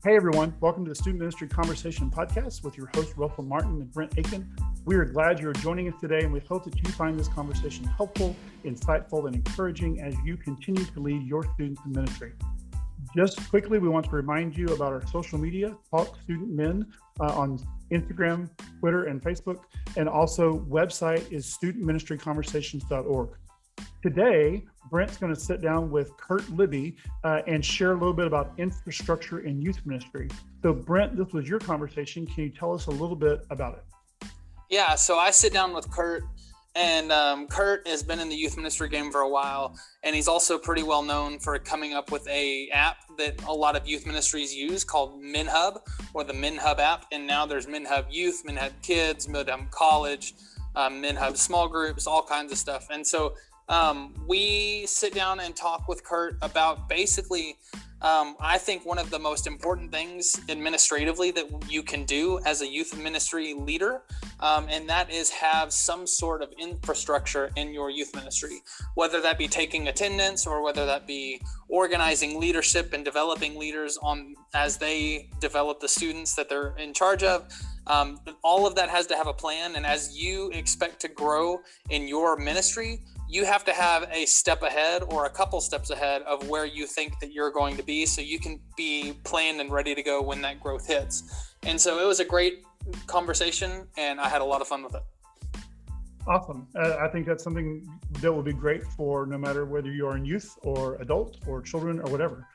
Hey everyone, welcome to the Student Ministry Conversation Podcast with your hosts, Russell Martin and Brent Aiken. We are glad you're joining us today, and we hope that you find this conversation helpful, insightful, and encouraging as you continue to lead your students in ministry. Just quickly, we want to remind you about our social media, Talk Student Men, on Instagram, Twitter, and Facebook, and also website is studentministryconversations.org. Today, Brent's going to sit down with Kurt Libby and share a little bit about infrastructure in youth ministry. So Brent, this was your conversation. Can you tell us a little bit about it? Yeah, so I sit down with Kurt, and Kurt has been in the youth ministry game for a while, and he's also pretty well known for coming up with a app that a lot of youth ministries use called MinHub, or the MinHub app. And now there's MinHub Youth, MinHub Kids, MinHub College, MinHub Small Groups, all kinds of stuff. And so we sit down and talk with Kurt about basically, I think one of the most important things administratively that you can do as a youth ministry leader, and that is have some sort of infrastructure in your youth ministry, whether that be taking attendance or whether that be organizing leadership and developing leaders on as they develop the students that they're in charge of. All of that has to have a plan, and as you expect to grow in your ministry, you have to have a step ahead or a couple steps ahead of where you think that you're going to be, so you can be planned and ready to go when that growth hits. And so it was a great conversation, and I had a lot of fun with it. Awesome. I think that's something that will be great for no matter whether you are in youth or adult or children or whatever.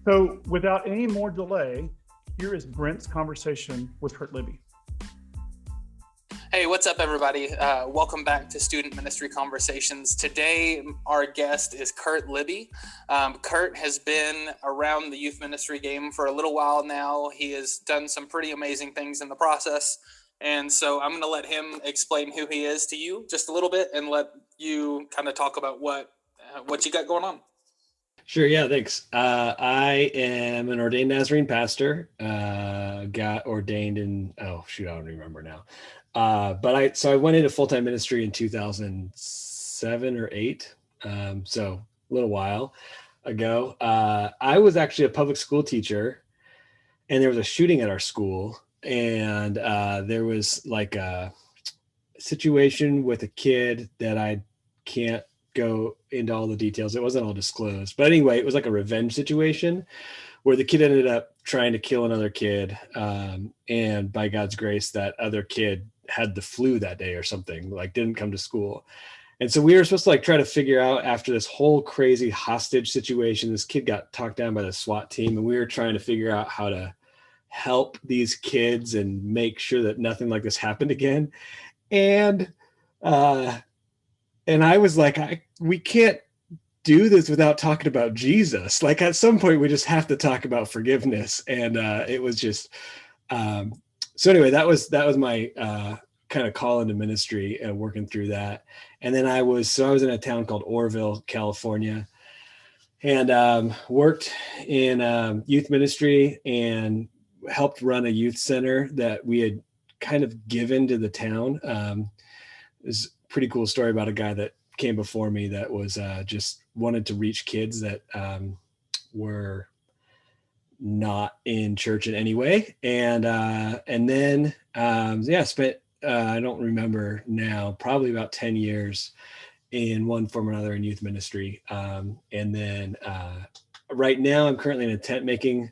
So without any more delay, here is Brent's conversation with Kurt Libby. Hey, what's up, everybody? Welcome back to Student Ministry Conversations. Today, our guest is Kurt Libby. Kurt has been around the youth ministry game for a little while now. He has done some pretty amazing things in the process. And so I'm going to let him explain who he is to you just a little bit and let you kind of talk about what you got going on. Sure. Yeah, thanks. I am an ordained Nazarene pastor, got ordained in, I don't remember now. But I went into full-time ministry in 2007 or 8. So a little while ago. I was actually a public school teacher, and there was a shooting at our school, and there was like a situation with a kid that I can't go into all the details. It wasn't all disclosed, but anyway, it was like a revenge situation where the kid ended up trying to kill another kid. And by God's grace, that other kid had the flu that day or something, like didn't come to school. And so we were supposed to try to figure out, after this whole crazy hostage situation, this kid got talked down by the SWAT team, and we were trying to figure out how to help these kids and make sure that nothing like this happened again. And I was like, we can't do this without talking about Jesus. Like, at some point we just have to talk about forgiveness. And it was just, so anyway, that was my kind of call into ministry and working through that. And then I was in a town called Orville, California, and worked in youth ministry and helped run a youth center that we had kind of given to the town. There's a pretty cool story about a guy that came before me that was just wanted to reach kids that were not in church in any way. And then spent, I don't remember now, probably about 10 years in one form or another in youth ministry. And then right now I'm currently in a tent making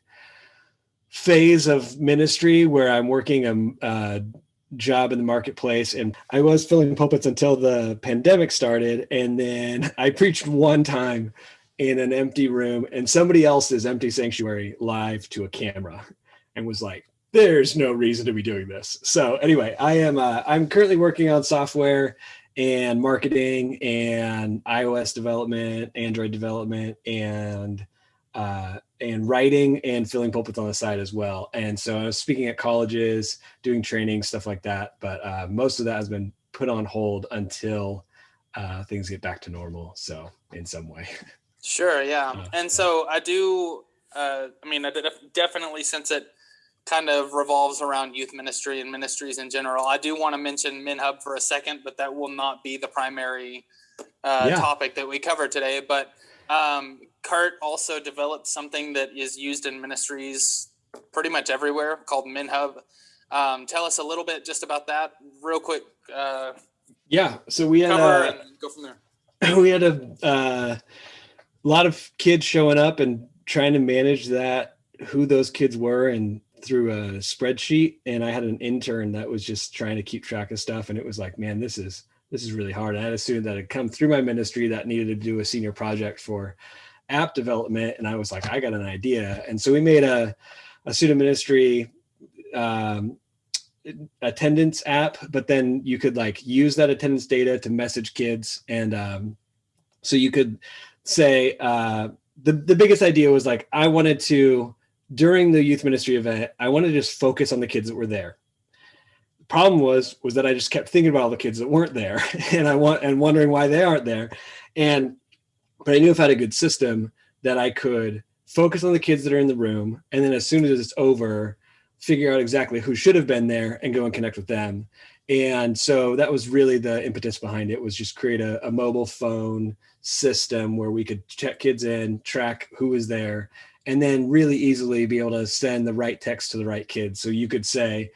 phase of ministry where I'm working a job in the marketplace, and I was filling pulpits until the pandemic started. And then I preached one time in an empty room and somebody else's empty sanctuary live to a camera, and was like, there's no reason to be doing this. So anyway, I'm currently working on software and marketing and iOS development, Android development, and writing and filling pulpits on the side as well. And so I was speaking at colleges, doing training, stuff like that. But most of that has been put on hold until things get back to normal. So in some way. Sure. Yeah. And so I do, I definitely, since it kind of revolves around youth ministry and ministries in general, I do want to mention MinHub for a second, but that will not be the primary topic that we cover today. But Kurt also developed something that is used in ministries pretty much everywhere called MinHub. Tell us a little bit just about that real quick. Yeah. So we had and go from there. We had a lot of kids showing up and trying to manage that, who those kids were, and through a spreadsheet. And I had an intern that was just trying to keep track of stuff. And it was like, man, this is really hard. I had a student that had come through my ministry that needed to do a senior project for app development. And I was like, I got an idea. And so we made a student ministry attendance app, but then you could like use that attendance data to message kids. And so you could say, the biggest idea was like, I wanted to, during the youth ministry event, I wanted to just focus on the kids that were there. The problem was that I just kept thinking about all the kids that weren't there and wondering why they aren't there. But I knew if I had a good system that I could focus on the kids that are in the room. And then as soon as it's over, figure out exactly who should have been there and go and connect with them. And so that was really the impetus behind it, was just create a mobile phone system where we could check kids in, track who was there, and then really easily be able to send the right text to the right kids. So you could say,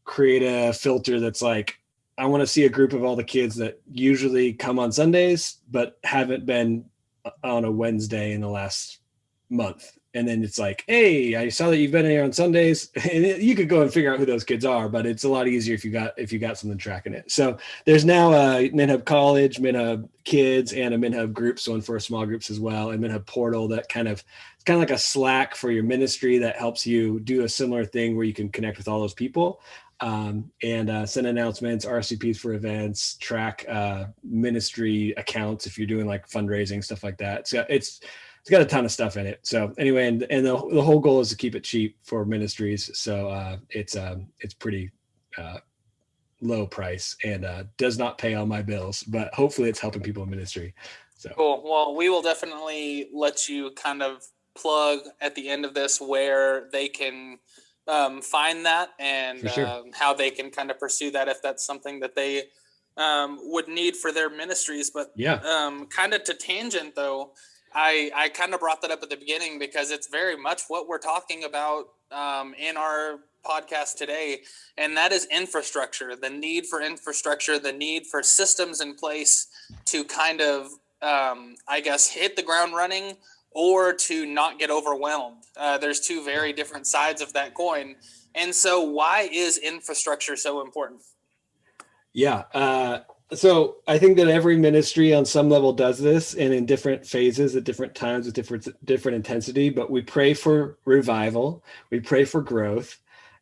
create a filter that's like, I want to see a group of all the kids that usually come on Sundays, but haven't been on a Wednesday in the last month. And then it's like, hey, I saw that you've been here on Sundays, and you could go and figure out who those kids are, but it's a lot easier if you got something tracking it. So there's now a MinHub College, MinHub Kids, and a MinHub Groups, one for small groups as well, and MinHub Portal that it's kind of like a Slack for your ministry that helps you do a similar thing where you can connect with all those people and send announcements, RSVPs for events, track ministry accounts if you're doing like fundraising, stuff like that. So it's got a ton of stuff in it. So anyway, and the whole goal is to keep it cheap for ministries. So it's pretty low price and does not pay all my bills, but hopefully it's helping people in ministry. So cool. Well, we will definitely let you kind of plug at the end of this where they can find that and sure. How they can kind of pursue that if that's something that they would need for their ministries. But yeah, kind of to tangent though, I kind of brought that up at the beginning because it's very much what we're talking about in our podcast today, and that is infrastructure, the need for infrastructure, the need for systems in place to kind of, I guess, hit the ground running or to not get overwhelmed. There's two very different sides of that coin. And so why is infrastructure so important? Yeah. So I think that every ministry on some level does this, and in different phases at different times with different intensity, but we pray for revival. We pray for growth.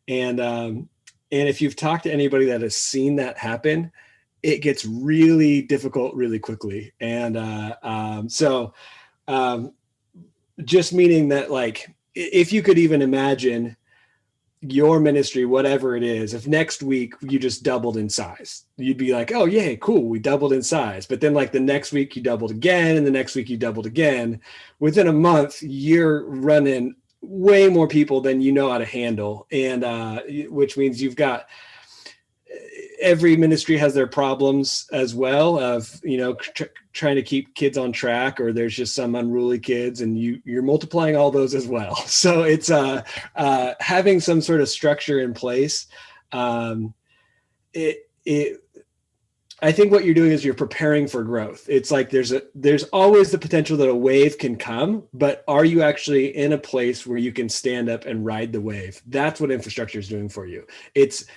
And if you've talked to anybody that has seen that happen, it gets really difficult really quickly. And just meaning that, like, if you could even imagine your ministry, whatever it is, if next week you just doubled in size, you'd be like, oh, yay, cool, we doubled in size. But then like the next week you doubled again, and the next week you doubled again. Within a month, you're running way more people than you know how to handle. And which means you've got, every ministry has their problems as well of, trying to keep kids on track, or there's just some unruly kids, and you're multiplying all those as well. So it's having some sort of structure in place. I think what you're doing is you're preparing for growth. It's like there's always the potential that a wave can come, but are you actually in a place where you can stand up and ride the wave? That's what infrastructure is doing for you.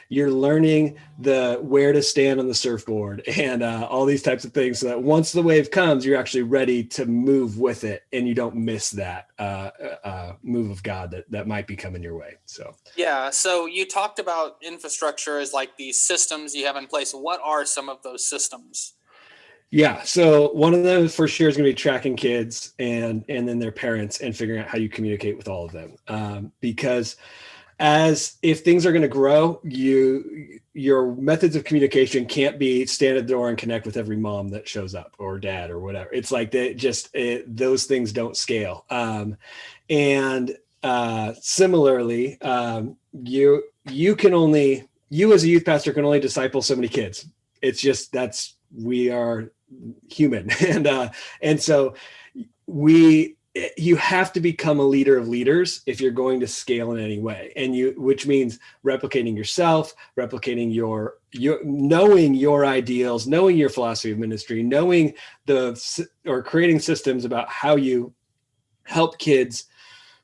You're learning where to stand on the surfboard and all these types of things, so that once the wave comes, you're actually ready to move with it, and you don't miss that move of God that might be coming your way. So yeah. So you talked about infrastructure as like these systems you have in place. What are some of those systems? Yeah. So one of them for sure is going to be tracking kids and then their parents and figuring out how you communicate with all of them. Because if things are going to grow, your methods of communication can't be stand at the door and connect with every mom that shows up, or dad, or whatever. It's like those things don't scale. Similarly, you as a youth pastor can only disciple so many kids. It's just, we are human. And so we you have to become a leader of leaders if you're going to scale in any way. Which means replicating yourself, replicating your knowing your ideals, knowing your philosophy of ministry, knowing or creating systems about how you help kids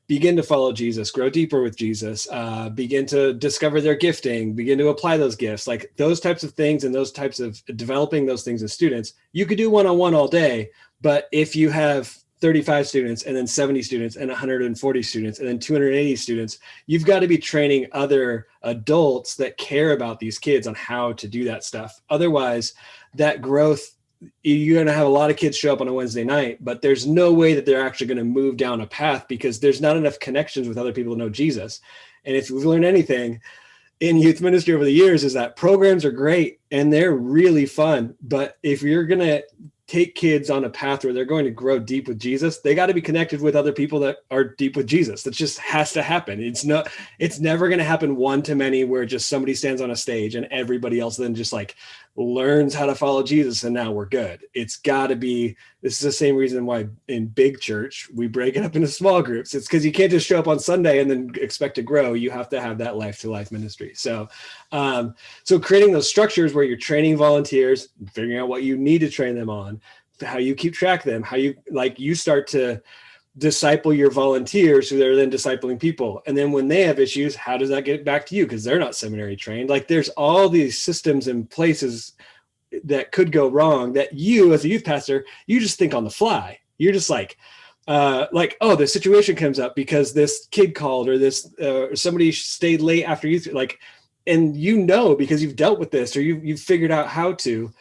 begin to follow Jesus, grow deeper with Jesus, begin to discover their gifting, begin to apply those gifts, like those types of things, and those types of developing those things in students. You could do one-on-one all day, but if you have 35 students and then 70 students and 140 students and then 280 students, you've got to be training other adults that care about these kids on how to do that stuff. Otherwise, that growth, you're going to have a lot of kids show up on a Wednesday night, but there's no way that they're actually going to move down a path because there's not enough connections with other people to know Jesus. And if we've learned anything in youth ministry over the years, is that programs are great and they're really fun. But if you're going to take kids on a path where they're going to grow deep with Jesus, they got to be connected with other people that are deep with Jesus. That just has to happen. It's never going to happen one-to-many where just somebody stands on a stage and everybody else then just like learns how to follow Jesus and now we're good. It's got to be, this is the same reason why in big church, we break it up into small groups. It's because you can't just show up on Sunday and then expect to grow. You have to have that life-to-life ministry. So creating those structures where you're training volunteers, figuring out what you need to train them on, how you keep track of them, how you start to disciple your volunteers who are then discipling people. And then when they have issues, how does that get back to you? Because they're not seminary trained. Like there's all these systems and places that could go wrong that you as a youth pastor, you just think on the fly. You're just like, oh, the situation comes up because this kid called or this somebody stayed late after youth, like, and because you've dealt with this or you've figured out how to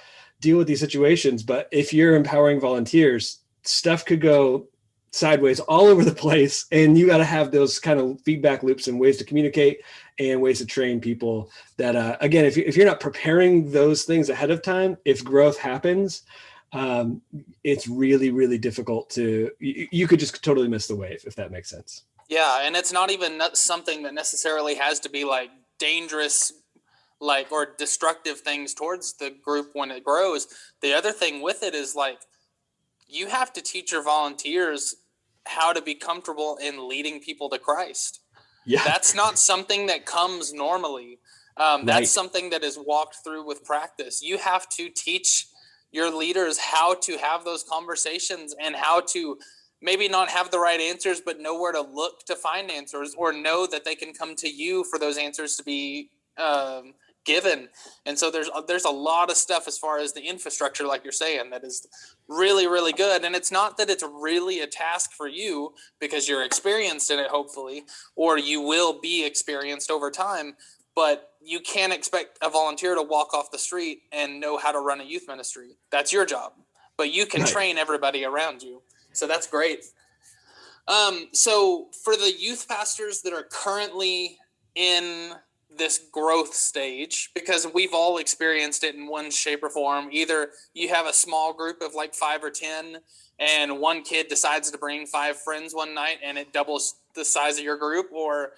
deal with these situations. But if you're empowering volunteers, stuff could go sideways all over the place, and you got to have those kind of feedback loops and ways to communicate and ways to train people that again, if you're not preparing those things ahead of time, if growth happens, it's really, really difficult you could just totally miss the wave, if that makes sense. Yeah. And it's not even something that necessarily has to be like dangerous, like, or destructive things towards the group when it grows. The other thing with it is like, you have to teach your volunteers how to be comfortable in leading people to Christ. Yeah. That's not something that comes normally. That's something that is walked through with practice. You have to teach your leaders how to have those conversations and how to maybe not have the right answers, but know where to look to find answers, or know that they can come to you for those answers to be given. And so there's a lot of stuff as far as the infrastructure, like you're saying, that is really, really good. And it's not that it's really a task for you because you're experienced in it, hopefully, or you will be experienced over time, but you can't expect a volunteer to walk off the street and know how to run a youth ministry. That's your job, but you can train everybody around you. So that's great. So for the youth pastors that are currently in this growth stage, because we've all experienced it in one shape or form. Either you have a small group of like 5 or 10 and one kid decides to bring 5 friends one night and it doubles the size of your group, or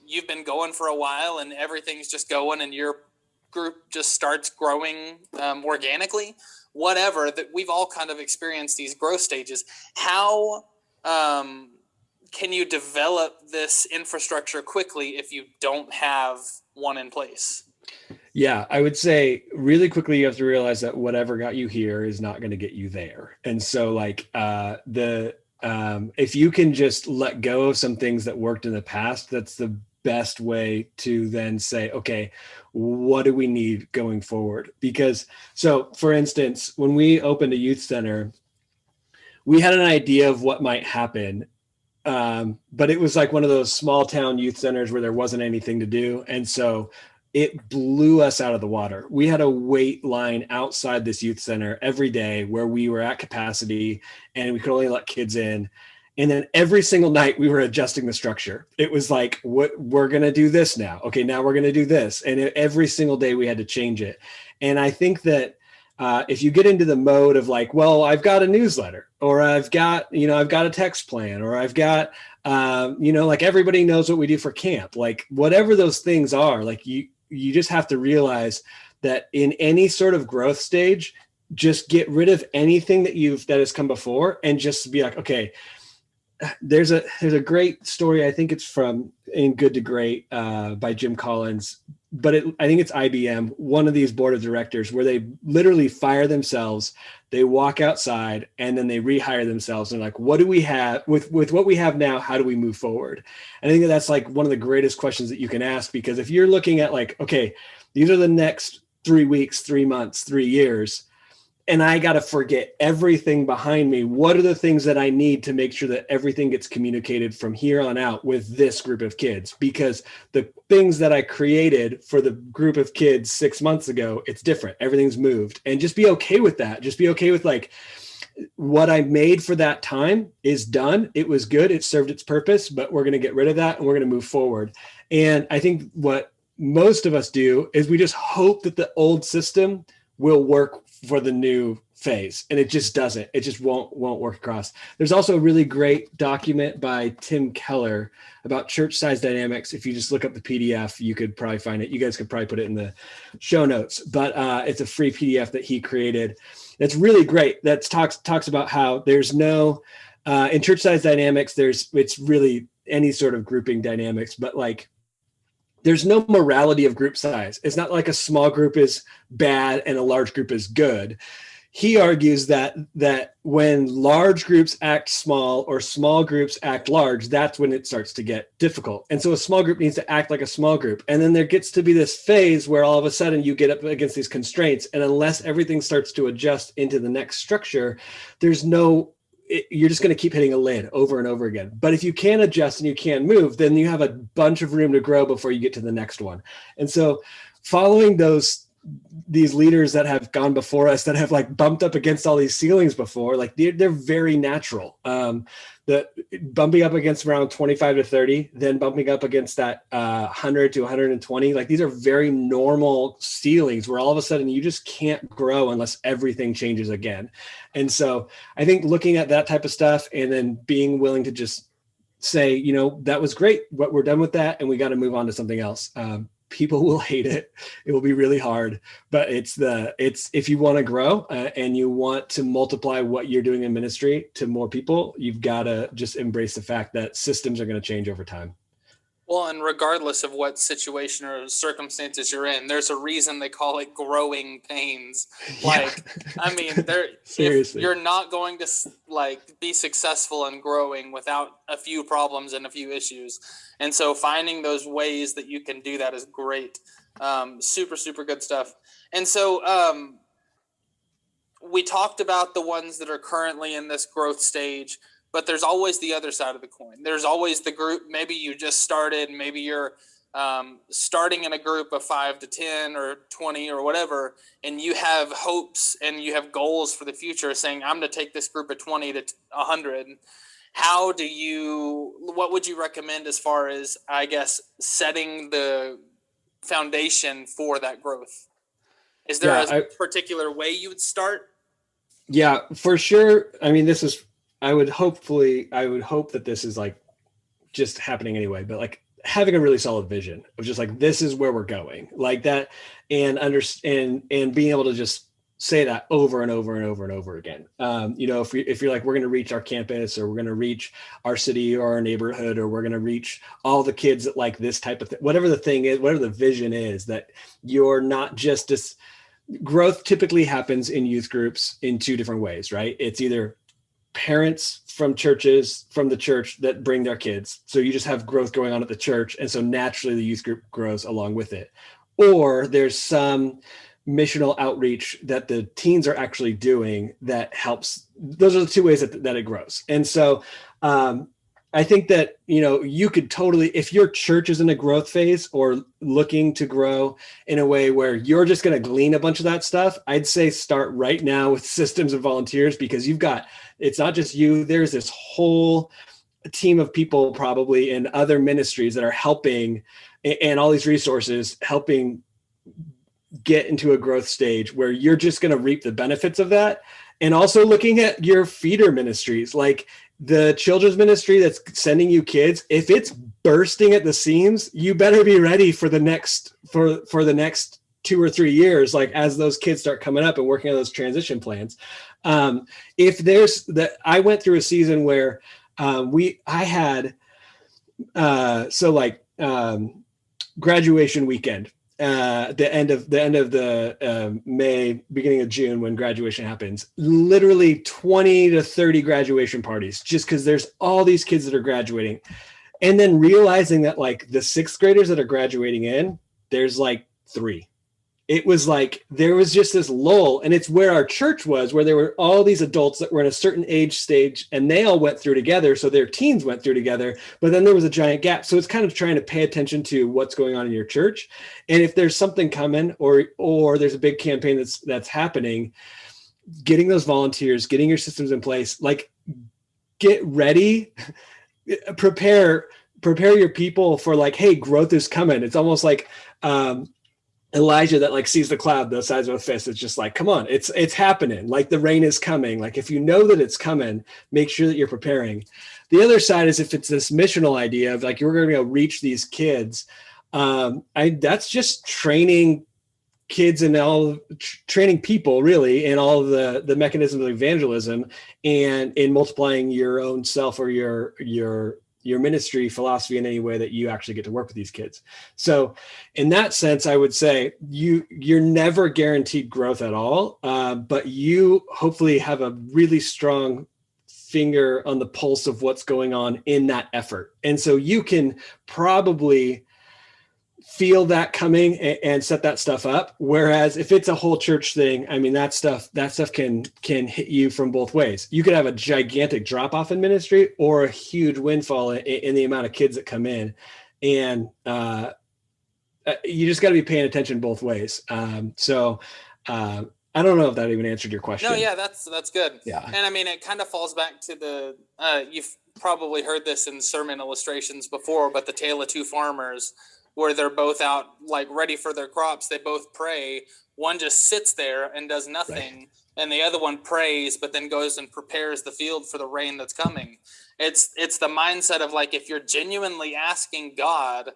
you've been going for a while and everything's just going and your group just starts growing organically. Whatever, that we've all kind of experienced these growth stages. How can you develop this infrastructure quickly if you don't have one in place? Yeah, I would say really quickly, you have to realize that whatever got you here is not going to get you there. And so like if you can just let go of some things that worked in the past, that's the best way to then say, okay, what do we need going forward? Because so for instance, when we opened a youth center, we had an idea of what might happen. But it was like one of those small town youth centers where there wasn't anything to do. And so it blew us out of the water. We had a wait line outside this youth center every day where we were at capacity and we could only let kids in. And then every single night we were adjusting the structure. It was like, we're going to do this now. Okay, now we're going to do this. And every single day we had to change it. And I think that if you get into the mode of like, well, I've got a newsletter, or I've got a text plan, or I've got, like everybody knows what we do for camp, like whatever those things are, like you just have to realize that in any sort of growth stage, just get rid of anything that has come before and just be like, okay, there's a great story. I think it's from In Good to Great by Jim Collins, but I think it's IBM, one of these board of directors, where they literally fire themselves. They walk outside and then they rehire themselves. And like, what do we have with what we have now? How do we move forward? And I think that's like one of the greatest questions that you can ask, because if you're looking at like, okay, these are the next 3 weeks, 3 months, 3 years, and I got to forget everything behind me. What are the things that I need to make sure that everything gets communicated from here on out with this group of kids? Because the things that I created for the group of kids 6 months ago, it's different. Everything's moved. And just be okay with that. Just be okay with like, what I made for that time is done. It was good. It served its purpose, but we're going to get rid of that and we're going to move forward. And I think what most of us do is we just hope that the old system will work for the new phase, and it just doesn't. It just won't work across. There's also a really great document by Tim Keller about church size dynamics. If you just look up the PDF, you could probably find it. You guys could probably put it in the show notes, but it's a free PDF that he created. It's really great. That talks about how there's no in church size dynamics. It's really any sort of grouping dynamics, but like, there's no morality of group size. It's not like a small group is bad and a large group is good. He argues that when large groups act small or small groups act large, that's when it starts to get difficult. And so a small group needs to act like a small group. And then there gets to be this phase where all of a sudden you get up against these constraints. And unless everything starts to adjust into the next structure, you're just going to keep hitting a lid over and over again. But if you can adjust and you can move, then you have a bunch of room to grow before you get to the next one. And so following these leaders that have gone before us, that have like bumped up against all these ceilings before, like they're very natural. The bumping up against around 25 to 30, then bumping up against that 100 to 120, like these are very normal ceilings where all of a sudden you just can't grow unless everything changes again. And so I think looking at that type of stuff and then being willing to just say, that was great, but we're done with that and we got to move on to something else. People will hate it. It will be really hard, but it's if you want to grow and you want to multiply what you're doing in ministry to more people, you've got to just embrace the fact that systems are going to change over time. Well, and regardless of what situation or circumstances you're in, there's a reason they call it growing pains. Like, yeah. I mean, seriously, if you're not going to like be successful in growing without a few problems and a few issues. And so finding those ways that you can do that is great. Super, super good stuff. And so we talked about the ones that are currently in this growth stage, but there's always the other side of the coin. There's always the group. Maybe you just started, maybe you're starting in a group of 5 to 10 or 20 or whatever, and you have hopes and you have goals for the future saying, I'm going to take this group of 20 to 100. What would you recommend as far as, I guess, setting the foundation for that growth? Is there a particular way you would start? Yeah, for sure. I mean, I would hope that this is like just happening anyway, but like having a really solid vision of just like, this is where we're going like that, and understand and being able to just say that over and over and over and over again. If you're like, we're going to reach our campus, or we're going to reach our city or our neighborhood, or we're going to reach all the kids that like this type of thing, whatever the thing is, whatever the vision is, that you're not just growth typically happens in youth groups in 2 different ways, right? It's either parents from the church that bring their kids. So you just have growth going on at the church. And so naturally the youth group grows along with it. Or there's some missional outreach that the teens are actually doing that helps. Those are the 2 ways that it grows. And so I think that, you could totally, if your church is in a growth phase or looking to grow in a way where you're just going to glean a bunch of that stuff, I'd say start right now with systems and volunteers, because it's not just you, there's this whole team of people probably in other ministries that are helping, and all these resources helping get into a growth stage where you're just going to reap the benefits of that. And also looking at your feeder ministries, like the children's ministry that's sending you kids, if it's bursting at the seams, you better be ready for the next 2 or 3 years, like as those kids start coming up and working on those transition plans. I went through a season where I had, graduation weekend, the end of the May, beginning of June, when graduation happens, literally 20 to 30 graduation parties, just because there's all these kids that are graduating. And then realizing that like the sixth graders that are graduating in, there's like 3. It was like, there was just this lull, and it's where our church was, where there were all these adults that were in a certain age stage, and they all went through together. So their teens went through together, but then there was a giant gap. So it's kind of trying to pay attention to what's going on in your church. And if there's something coming, or there's a big campaign that's happening, getting those volunteers, getting your systems in place, like get ready, prepare your people for like, hey, growth is coming. It's almost like, Elijah that like sees the cloud the size of a fist. It's just like, come on, it's happening. Like the rain is coming. Like if you know that it's coming, make sure that you're preparing. The other side is if it's this missional idea of like, you're going to go reach these kids. That's just training kids and training people really in all of the mechanisms of evangelism, and in multiplying your own self or your ministry philosophy in any way that you actually get to work with these kids. So in that sense, I would say you're never guaranteed growth at all, but you hopefully have a really strong finger on the pulse of what's going on in that effort. And so you can probably feel that coming and set that stuff up. Whereas if it's a whole church thing, I mean, that stuff can hit you from both ways. You could have a gigantic drop off in ministry or a huge windfall in the amount of kids that come in. And you just got to be paying attention both ways. I don't know if that even answered your question. No, yeah, that's good. Yeah. And I mean, it kind of falls back to you've probably heard this in sermon illustrations before, but the tale of two farmers, where they're both out like ready for their crops. They both pray. One just sits there and does nothing. Right. And the other one prays, but then goes and prepares the field for the rain that's coming. It's the mindset of like, if you're genuinely asking God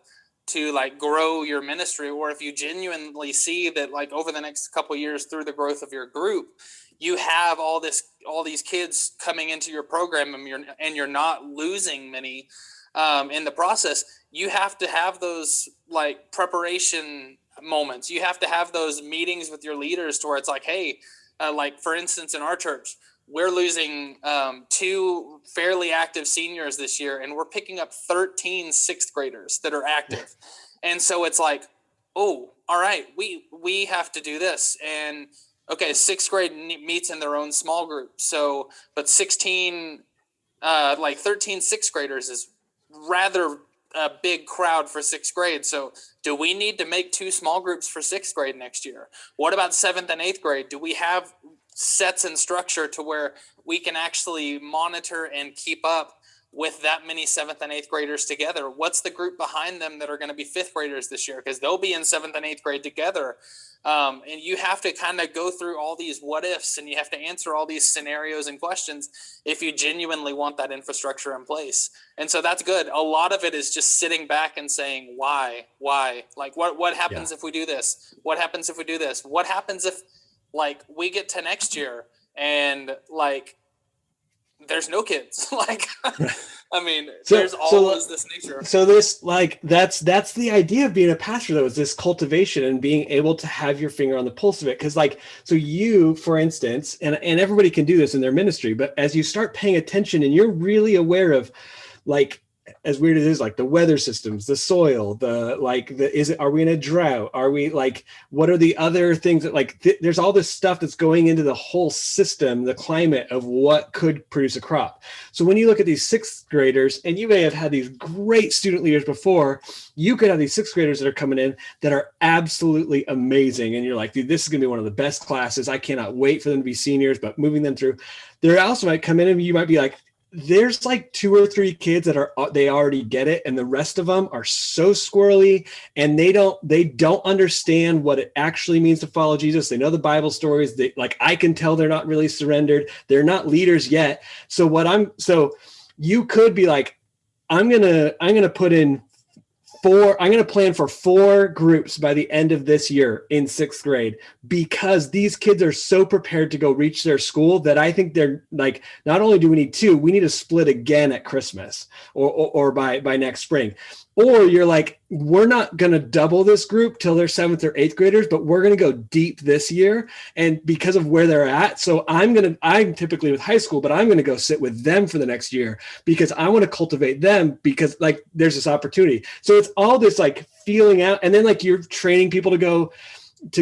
to like grow your ministry, or if you genuinely see that like over the next couple of years through the growth of your group, you have all these kids coming into your program, and you're not losing many in the process. You have to have those like preparation moments. You have to have those meetings with your leaders to where it's like, hey, like for instance, in our church, we're losing 2 fairly active seniors this year, and we're picking up 13 sixth graders that are active. And so it's like, oh, all right, we have to do this. And okay, sixth grade meets in their own small group. So, but 13 sixth graders is rather a big crowd for sixth grade. So do we need to make 2 small groups for sixth grade next year? What about 7th and 8th grade? Do we have sets and structure to where we can actually monitor and keep up with that many 7th and 8th graders together? What's the group behind them that are going to be 5th graders this year? Because they'll be in 7th and 8th grade together. And you have to kind of go through all these what ifs, and you have to answer all these scenarios and questions if you genuinely want that infrastructure in place. And so that's good. A lot of it is just sitting back and saying, why, like what happens if we do this? What happens if we do this? What happens if like we get to next year and like there's no kids? Like, I mean, there's always this nature. So this, like, that's the idea of being a pastor, though, is this cultivation and being able to have your finger on the pulse of it. Because, like, so you, for instance, and everybody can do this in their ministry, but as you start paying attention and you're really aware of, like, as weird as it is, like the weather systems, the soil, are we in a drought? Are we like, what are the other things that like, there's all this stuff that's going into the whole system, the climate of what could produce a crop. So when you look at these sixth graders, and you may have had these great student leaders before, you could have these sixth graders that are coming in that are absolutely amazing. And you're like, dude, this is going to be one of the best classes. I cannot wait for them to be seniors, but moving them through, there also might come in and you might be like, there's like 2 or 3 kids that they already get it, and the rest of them are so squirrely, and they don't understand what it actually means to follow Jesus. They know the Bible stories. I can tell they're not really surrendered. They're not leaders yet. So you could be like, I'm gonna put in I'm going to plan for 4 groups by the end of this year in 6th grade, because these kids are so prepared to go reach their school that I think they're like, not only do we need 2, we need to split again at Christmas or by next spring. Or you're like, we're not going to double this group till they're 7th or 8th graders, but we're going to go deep this year. And because of where they're at, so I'm typically with high school, but I'm going to go sit with them for the next year because I want to cultivate them, because like there's this opportunity. So it's all this like feeling out. And then like you're training people to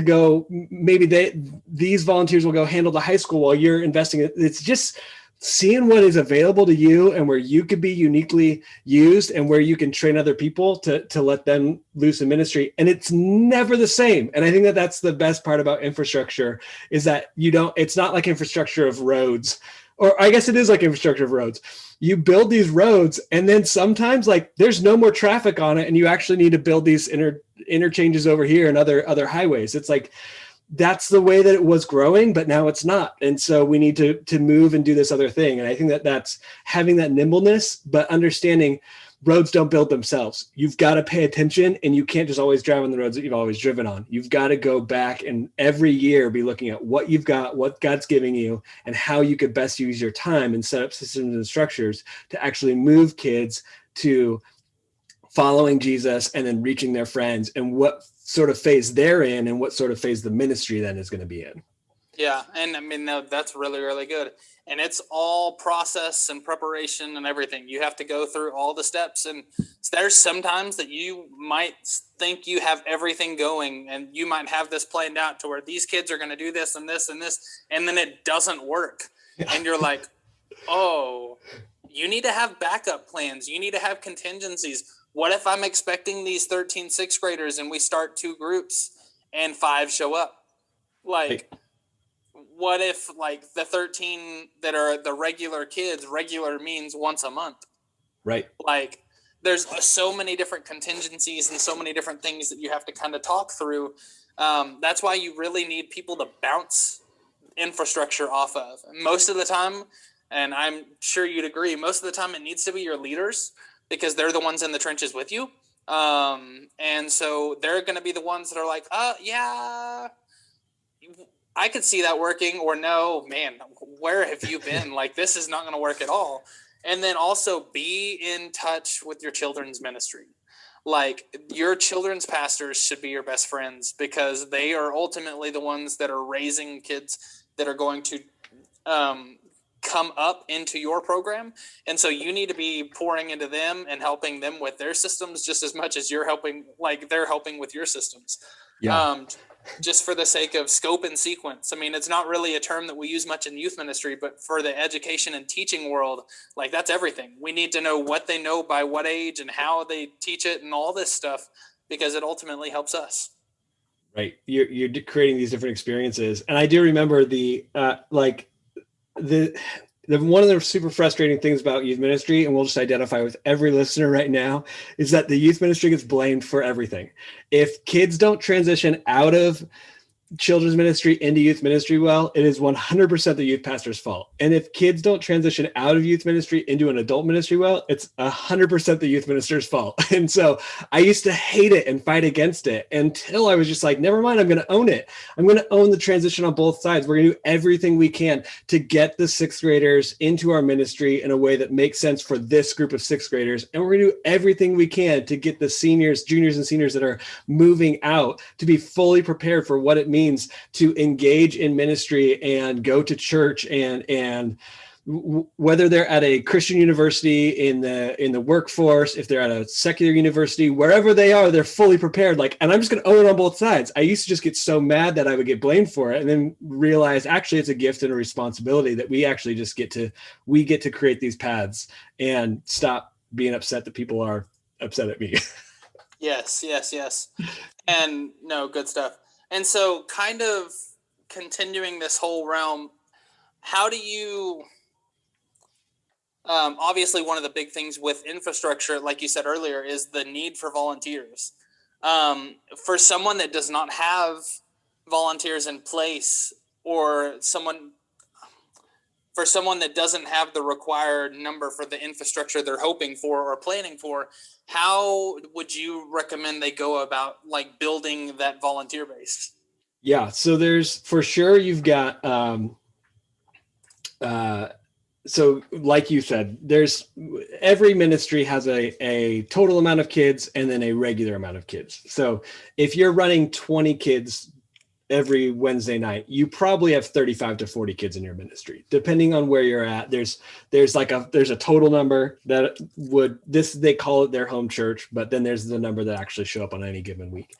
go, maybe these volunteers will go handle the high school while you're investing. It's just seeing what is available to you and where you could be uniquely used and where you can train other people to let them loose in ministry. And it's never the same. And I think that that's the best part about infrastructure, is that it's not like infrastructure of roads, or I guess it is like infrastructure of roads. You build these roads and then sometimes like there's no more traffic on it, and you actually need to build these interchanges over here and other highways. It's like, that's the way that it was growing, but now it's not. And so we need to move and do this other thing. And I think that that's having that nimbleness, but understanding roads don't build themselves. You've got to pay attention, and you can't just always drive on the roads that you've always driven on. You've got to go back and every year be looking at what you've got, what God's giving you, and how you could best use your time and set up systems and structures to actually move kids to following Jesus and then reaching their friends, and what sort of phase they're in and what sort of phase the ministry then is going to be in. Yeah. And I mean, that's really, really good. And it's all process and preparation and everything. You have to go through all the steps. And there's sometimes that you might think you have everything going, and you might have this planned out to where these kids are going to do this and this and this, and then it doesn't work. And you're like, oh, you need to have backup plans. You need to have contingencies. What if I'm expecting these 13 6th graders and we start 2 groups and 5 show up? Like, what if like the 13 that are the regular kids, regular means once a month? Right. Like, there's so many different contingencies and so many different things that you have to kind of talk through. That's why you really need people to bounce infrastructure off of. Most of the time, and I'm sure you'd agree, most of the time it needs to be your leaders, because they're the ones in the trenches with you. And so they're going to be the ones that are like, yeah, I could see that working, or no, man, where have you been? Like, this is not going to work at all. And then also be in touch with your children's ministry. Like, your children's pastors should be your best friends, because they are ultimately the ones that are raising kids that are going to come up into your program. And so you need to be pouring into them and helping them with their systems just as much as you're helping, like they're helping with your systems. Yeah. Just for the sake of scope and sequence. I mean, it's not really a term that we use much in youth ministry, but for the education and teaching world, like, that's everything. We need to know what they know by what age and how they teach it and all this stuff, because it ultimately helps us. Right. You're creating these different experiences. And I do remember the one of the super frustrating things about youth ministry, and we'll just identify with every listener right now, is that the youth ministry gets blamed for everything. If kids don't transition out of children's ministry into youth ministry well, it is 100% the youth pastor's fault. And if kids don't transition out of youth ministry into an adult ministry well, it's 100% the youth minister's fault. And so I used to hate it and fight against it until I was just like, never mind, I'm going to own it. I'm going to own the transition on both sides. We're going to do everything we can to get the 6th graders into our ministry in a way that makes sense for this group of 6th graders. And we're going to do everything we can to get the seniors, juniors, and seniors that are moving out to be fully prepared for what it means to engage in ministry and go to church, and whether they're at a Christian university, in the workforce, if they're at a secular university, wherever they are, they're fully prepared. Like, and I'm just going to own it on both sides. I used to just get so mad that I would get blamed for it, and then realize actually it's a gift and a responsibility that we actually just get to create these paths and stop being upset that people are upset at me. Yes. And no, good stuff. And so, kind of continuing this whole realm, how do you, obviously one of the big things with infrastructure, like you said earlier, is the need for volunteers. For someone that does not have volunteers in place, or for someone that doesn't have the required number for the infrastructure they're hoping for or planning for, how would you recommend they go about like building that volunteer base? Yeah. So there's for sure you've got, so like you said, there's every ministry has a total amount of kids and then a regular amount of kids. So if you're running 20 kids every Wednesday night, you probably have 35 to 40 kids in your ministry, depending on where you're at. There's a total number that they call it their home church, but then there's the number that actually show up on any given week.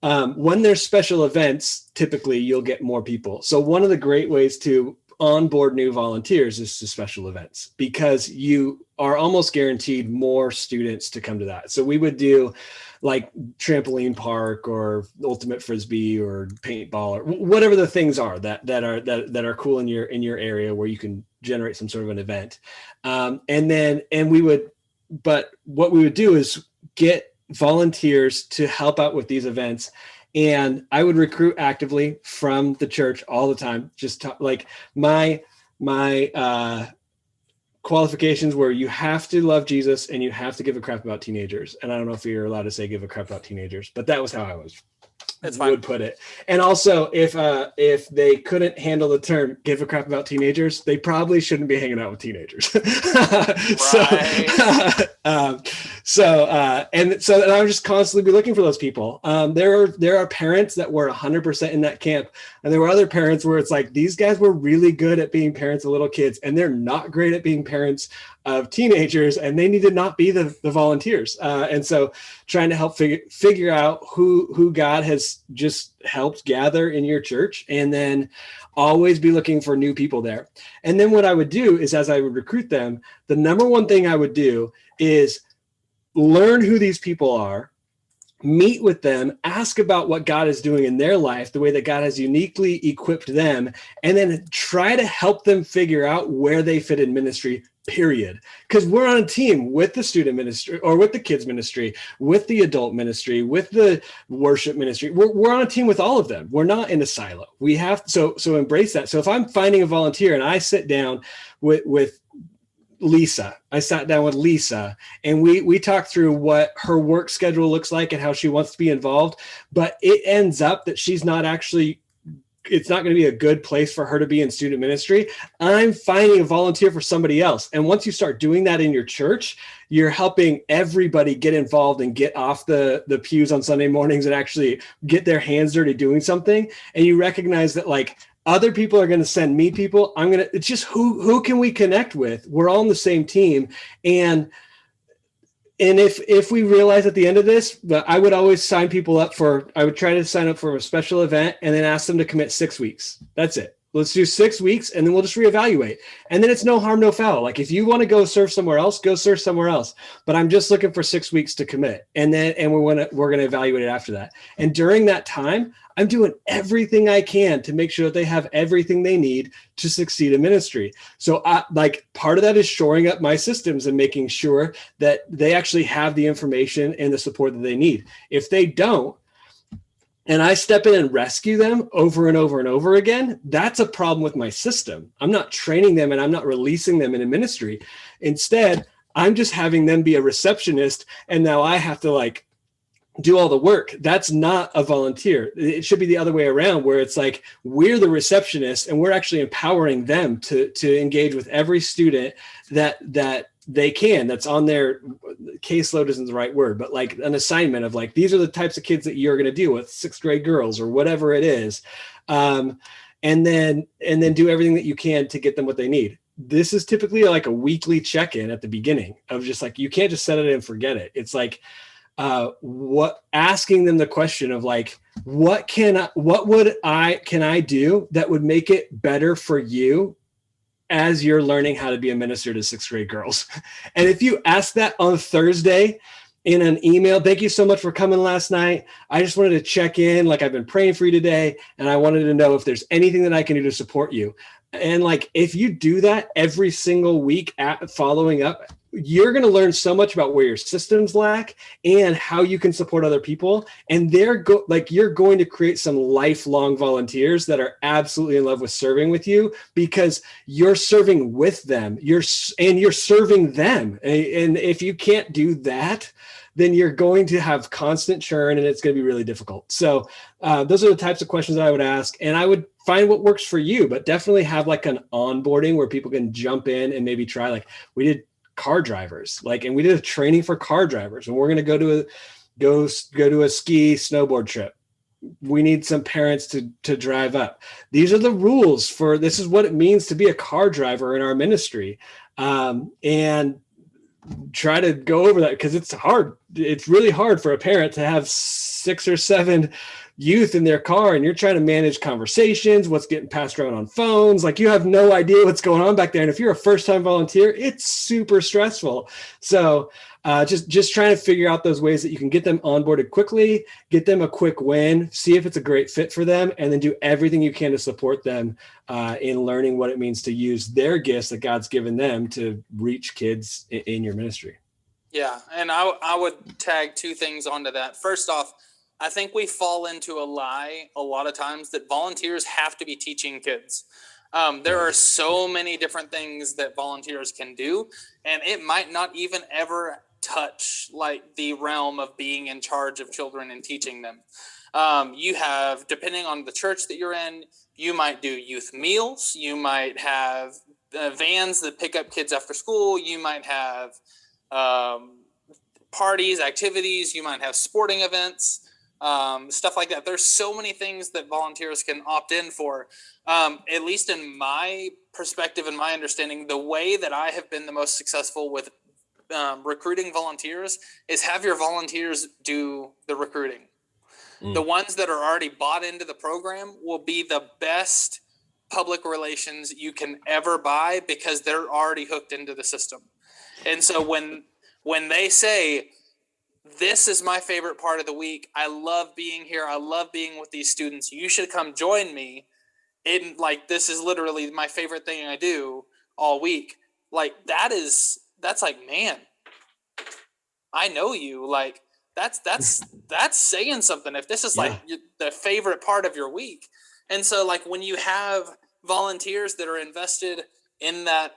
When there's special events, typically you'll get more people. So one of the great ways to onboard new volunteers is to special events, because you are almost guaranteed more students to come to that. So we would do like trampoline park or ultimate frisbee or paintball or whatever the things are that are cool in your area where you can generate some sort of an event. But what we would do is get volunteers to help out with these events. And I would recruit actively from the church all the time. Like my qualifications were you have to love Jesus and you have to give a crap about teenagers. And I don't know if you're allowed to say give a crap about teenagers, but that was how I would put it. And also if they couldn't handle the term give a crap about teenagers, they probably shouldn't be hanging out with teenagers. So I would just constantly be looking for those people. There are parents that were 100% in that camp, and there were other parents where it's like these guys were really good at being parents of little kids, and they're not great at being parents of teenagers, and they need to not be the volunteers. And so trying to help figure out who God has just helped gather in your church, and then always be looking for new people there. And then what I would do is, as I would recruit them, the number one thing I would do is learn who these people are, meet with them, ask about what God is doing in their life, the way that God has uniquely equipped them, and then try to help them figure out where they fit in ministry, period. Because we're on a team with the student ministry or with the kids ministry, with the adult ministry, with the worship ministry. We're on a team with all of them. We're not in a silo. We have so embrace that. So if I'm finding a volunteer and I sit down with Lisa, I sat down with Lisa and we talked through what her work schedule looks like and how she wants to be involved, but it ends up that it's not going to be a good place for her to be in student ministry. I'm finding a volunteer for somebody else. And once you start doing that in your church, you're helping everybody get involved and get off the pews on Sunday mornings and actually get their hands dirty doing something. And you recognize that like other people are going to send me people. It's just who can we connect with? We're all on the same team. And if we realize at the end of this, I would always sign people up I would try to sign up for a special event and then ask them to commit 6 weeks. That's it. Let's do 6 weeks and then we'll just reevaluate. And then it's no harm, no foul. Like if you want to go serve somewhere else, go serve somewhere else. But I'm just looking for 6 weeks to commit. And we're going to evaluate it after that. And during that time, I'm doing everything I can to make sure that they have everything they need to succeed in ministry. So part of that is shoring up my systems and making sure that they actually have the information and the support that they need. If they don't, and I step in and rescue them over and over and over again, that's a problem with my system. I'm not training them and I'm not releasing them into ministry. Instead, I'm just having them be a receptionist. And now I have to do all the work. That's not a volunteer. It should be the other way around, where it's like we're the receptionist and we're actually empowering them to engage with every student that they can. That's on their caseload isn't the right word, but like an assignment of like, these are the types of kids that you're going to deal with, 6th grade girls or whatever it is. And then do everything that you can to get them what they need. This is typically like a weekly check-in at the beginning of just like, you can't just set it and forget it. It's like, asking them the question of like, can I do that would make it better for you as you're learning how to be a minister to 6th grade girls? And if you ask that on Thursday in an email, thank you so much for coming last night. I just wanted to check in. Like I've been praying for you today. And I wanted to know if there's anything that I can do to support you. And like, if you do that every single week following up, you're going to learn so much about where your systems lack and how you can support other people. And you're going to create some lifelong volunteers that are absolutely in love with serving with you, because you're serving with them. You're serving them. And if you can't do that, then you're going to have constant churn and it's going to be really difficult. So those are the types of questions that I would ask. And I would find what works for you, but definitely have like an onboarding where people can jump in and maybe try, like we did car drivers, and we did a training for car drivers, and we're going to go to a ski snowboard trip. We need some parents to drive up. These are the rules for, this is what it means to be a car driver in our ministry. And try to go over that, because it's hard. It's really hard for a parent to have 6 or 7 youth in their car, and you're trying to manage conversations, what's getting passed around on phones. Like, you have no idea what's going on back there. And if you're a first-time volunteer, it's super stressful. So just trying to figure out those ways that you can get them onboarded quickly, get them a quick win, see if it's a great fit for them, and then do everything you can to support them in learning what it means to use their gifts that God's given them to reach kids in your ministry. Yeah, and I would tag 2 things onto that. First off, I think we fall into a lie a lot of times that volunteers have to be teaching kids. There are so many different things that volunteers can do, and it might not even ever touch like the realm of being in charge of children and teaching them. You have, depending on the church that you're in, you might do youth meals. You might have vans that pick up kids after school. You might have parties, activities. You might have sporting events. Stuff like that. There's so many things that volunteers can opt in for. At least in my perspective and my understanding, the way that I have been the most successful with recruiting volunteers is have your volunteers do the recruiting. The ones that are already bought into the program will be the best public relations you can ever buy, because they're already hooked into the system. And so when they say, this is my favorite part of the week, I love being here, I love being with these students, you should come join me, this is literally my favorite thing I do all week. Like, that's like, man, I know you. Like, that's saying something if this is like the favorite part of your week. And so, like, when you have volunteers that are invested in that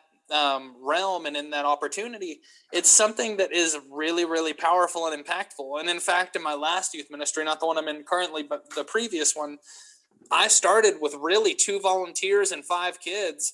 realm and in that opportunity, it's something that is really, really powerful and impactful. And in fact, in my last youth ministry, not the one I'm in currently, but the previous one, I started with really 2 volunteers and 5 kids.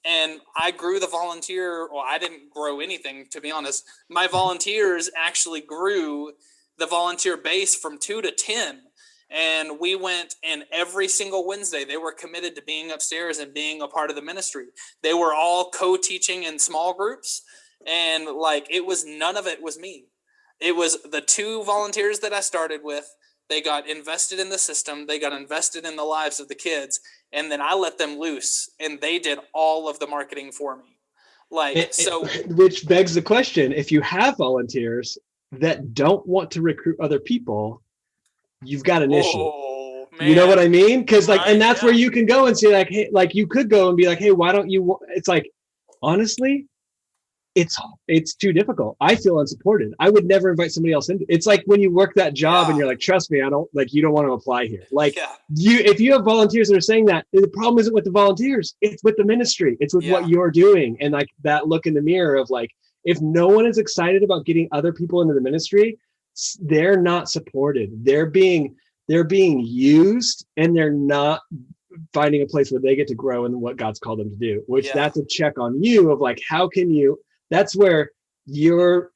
And I grew the volunteer. Well, I didn't grow anything, to be honest. My volunteers actually grew the volunteer base from 2 to 10. And we went, and every single Wednesday, they were committed to being upstairs and being a part of the ministry. They were all co-teaching in small groups. And none of it was me. It was the 2 volunteers that I started with. They got invested in the system. They got invested in the lives of the kids. And then I let them loose, and they did all of the marketing for me. Which begs the question, if you have volunteers that don't want to recruit other people, you've got an issue. Man. You know what I mean? Because and that's where you can go and say, like, hey, like, you could go and be like, hey, why don't you? It's like, honestly, it's too difficult. I feel unsupported. I would never invite somebody else in. It's like when you work that job and you're like, trust me, I don't, like, you don't want to apply here. Like, if you have volunteers that are saying that, the problem isn't with the volunteers, it's with the ministry. It's with what you're doing. And like that look in the mirror of like, if no one is excited about getting other people into the ministry, they're not supported. They're being used, and they're not finding a place where they get to grow in what God's called them to do, which that's a check on you of like, how can you, that's where you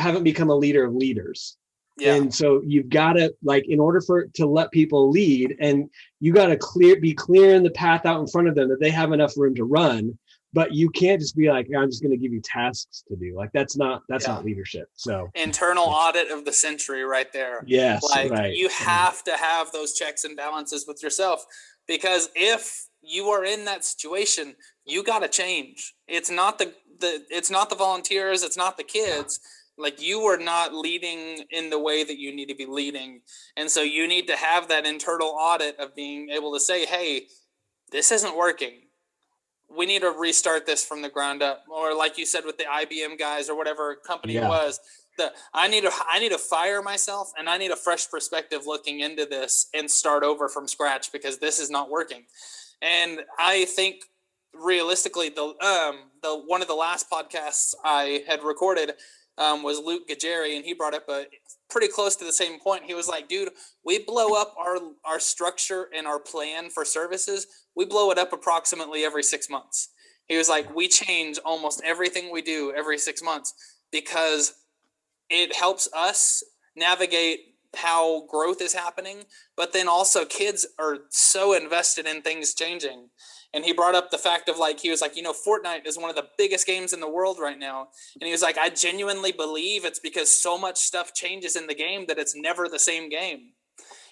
haven't become a leader of leaders. Yeah. And so you've got to, like, in order to let people lead, and you got to be clear in the path out in front of them that they have enough room to run, but you can't just be like, I'm just going to give you tasks to do. Like, that's not leadership. So internal audit of the century right there. Yes. Like, right. You have to have those checks and balances with yourself, because if you are in that situation, you got to change. It's not the volunteers. It's not the kids. Like, you are not leading in the way that you need to be leading. And so you need to have that internal audit of being able to say, hey, this isn't working. we need to restart this from the ground up. Or like you said with the IBM guys or whatever company it was, I need to fire myself, and I need a fresh perspective looking into this and start over from scratch, because this is not working. And I think realistically, the one of the last podcasts I had recorded was Luke Gajeri, and he brought up a pretty close to the same point. He was like, dude, we blow up our structure and our plan for services. We blow it up approximately every 6 months. He was like, we change almost everything we do every 6 months, because it helps us navigate how growth is happening. But then also kids are so invested in things changing. And he brought up the fact of like, he was like, Fortnite is one of the biggest games in the world right now. And he was like, I genuinely believe it's because so much stuff changes in the game that it's never the same game.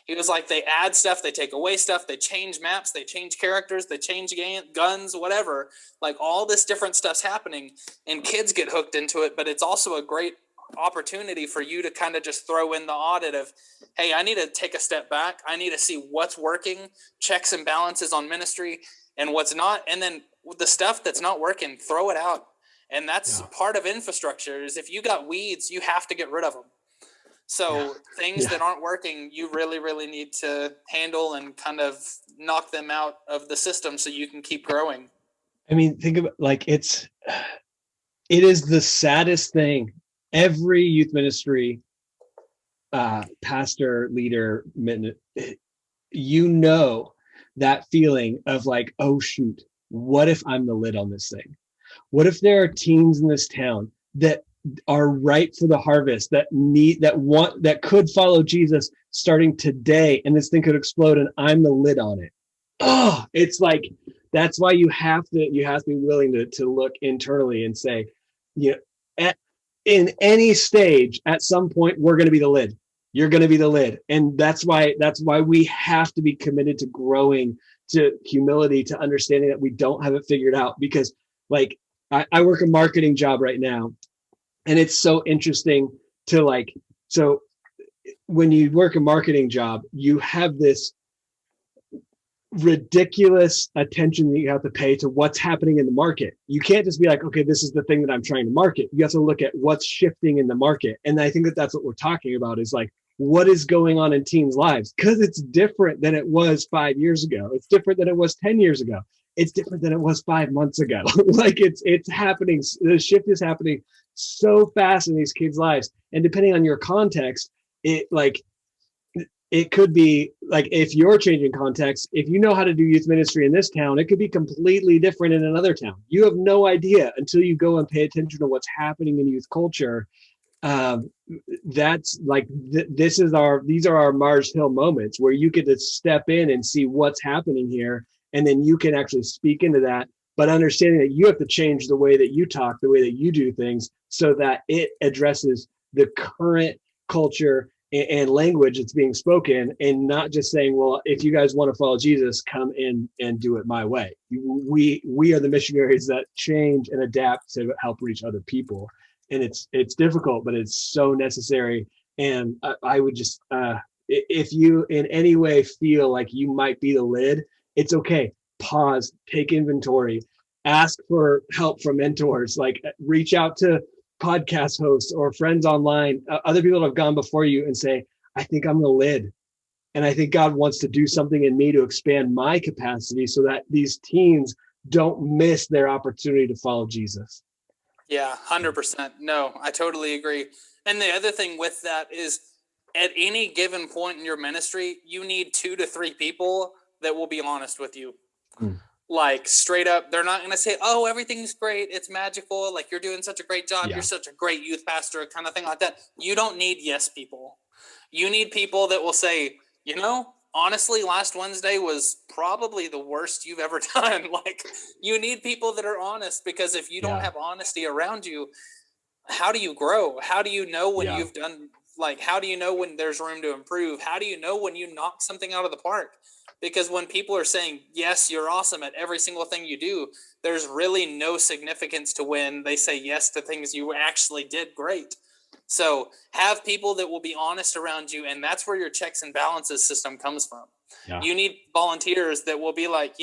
He was like, they add stuff, they take away stuff, they change maps, they change characters, they change guns, whatever. Like all this different stuff's happening, and kids get hooked into it. But it's also a great opportunity for you to kind of just throw in the audit of, hey, I need to take a step back. I need to see what's working, checks and balances on ministry, and what's not. And then the stuff that's not working, throw it out. And that's part of infrastructure, is if you got weeds, you have to get rid of them. So things that aren't working, you really, really need to handle and kind of knock them out of the system so you can keep growing. I mean, think about it is the saddest thing. Every youth ministry pastor, leader, that feeling of like, oh shoot, what if I'm the lid on this thing? What if there are teens in this town that are ripe for the harvest, that could follow Jesus starting today, and this thing could explode, and I'm the lid on it? Oh, it's like, that's why you have to be willing to look internally and say, in any stage, at some point, we're going to be the lid. You're going to be the lid. And that's why we have to be committed to growing, to humility, to understanding that we don't have it figured out. Because like, I work a marketing job right now, and it's so interesting to so when you work a marketing job, you have this ridiculous attention that you have to pay to what's happening in the market. You can't just be like, okay, this is the thing that I'm trying to market. You have to look at what's shifting in the market. And I think that's what we're talking about, is like, what is going on in teens' lives? Because it's different than it was 5 years ago. It's different than it was 10 years ago. It's different than it was 5 months ago. Like it's happening. The shift is happening so fast in these kids' lives. And depending on your context, it could be like, if you're changing context, if you know how to do youth ministry in this town, it could be completely different in another town. You have no idea until you go and pay attention to what's happening in youth culture. That's like, these are our Mars Hill moments where you get to step in and see what's happening here. And then you can actually speak into that, but understanding that you have to change the way that you talk, the way that you do things, so that it addresses the current culture and language that's being spoken, and not just saying, well, if you guys want to follow Jesus, come in and do it my way. We are the missionaries that change and adapt to help reach other people. And it's difficult, but it's so necessary. And I would just, if you in any way feel like you might be the lid, it's okay. Pause, take inventory, ask for help from mentors, like reach out to podcast hosts or friends online, other people that have gone before you, and say, I think I'm the lid. And I think God wants to do something in me to expand my capacity so that these teens don't miss their opportunity to follow Jesus. Yeah, 100%. No, I totally agree. And the other thing with that is, at any given point in your ministry, you need 2 to 3 people that will be honest with you. Like straight up, they're not going to say, oh, everything's great, it's magical, like you're doing such a great job, you're such a great youth pastor, kind of thing like that. You don't need yes people. You need people that will say, honestly, last Wednesday was probably the worst you've ever done. Like, you need people that are honest, because if you don't have honesty around you, how do you grow? How do you know when you've done, like, how do you know when there's room to improve? How do you know when you knock something out of the park? Because when people are saying, yes, you're awesome at every single thing you do, there's really no significance to when they say yes to things you actually did great. So have people that will be honest around you, and that's where your checks and balances system comes from. You need volunteers that will be like,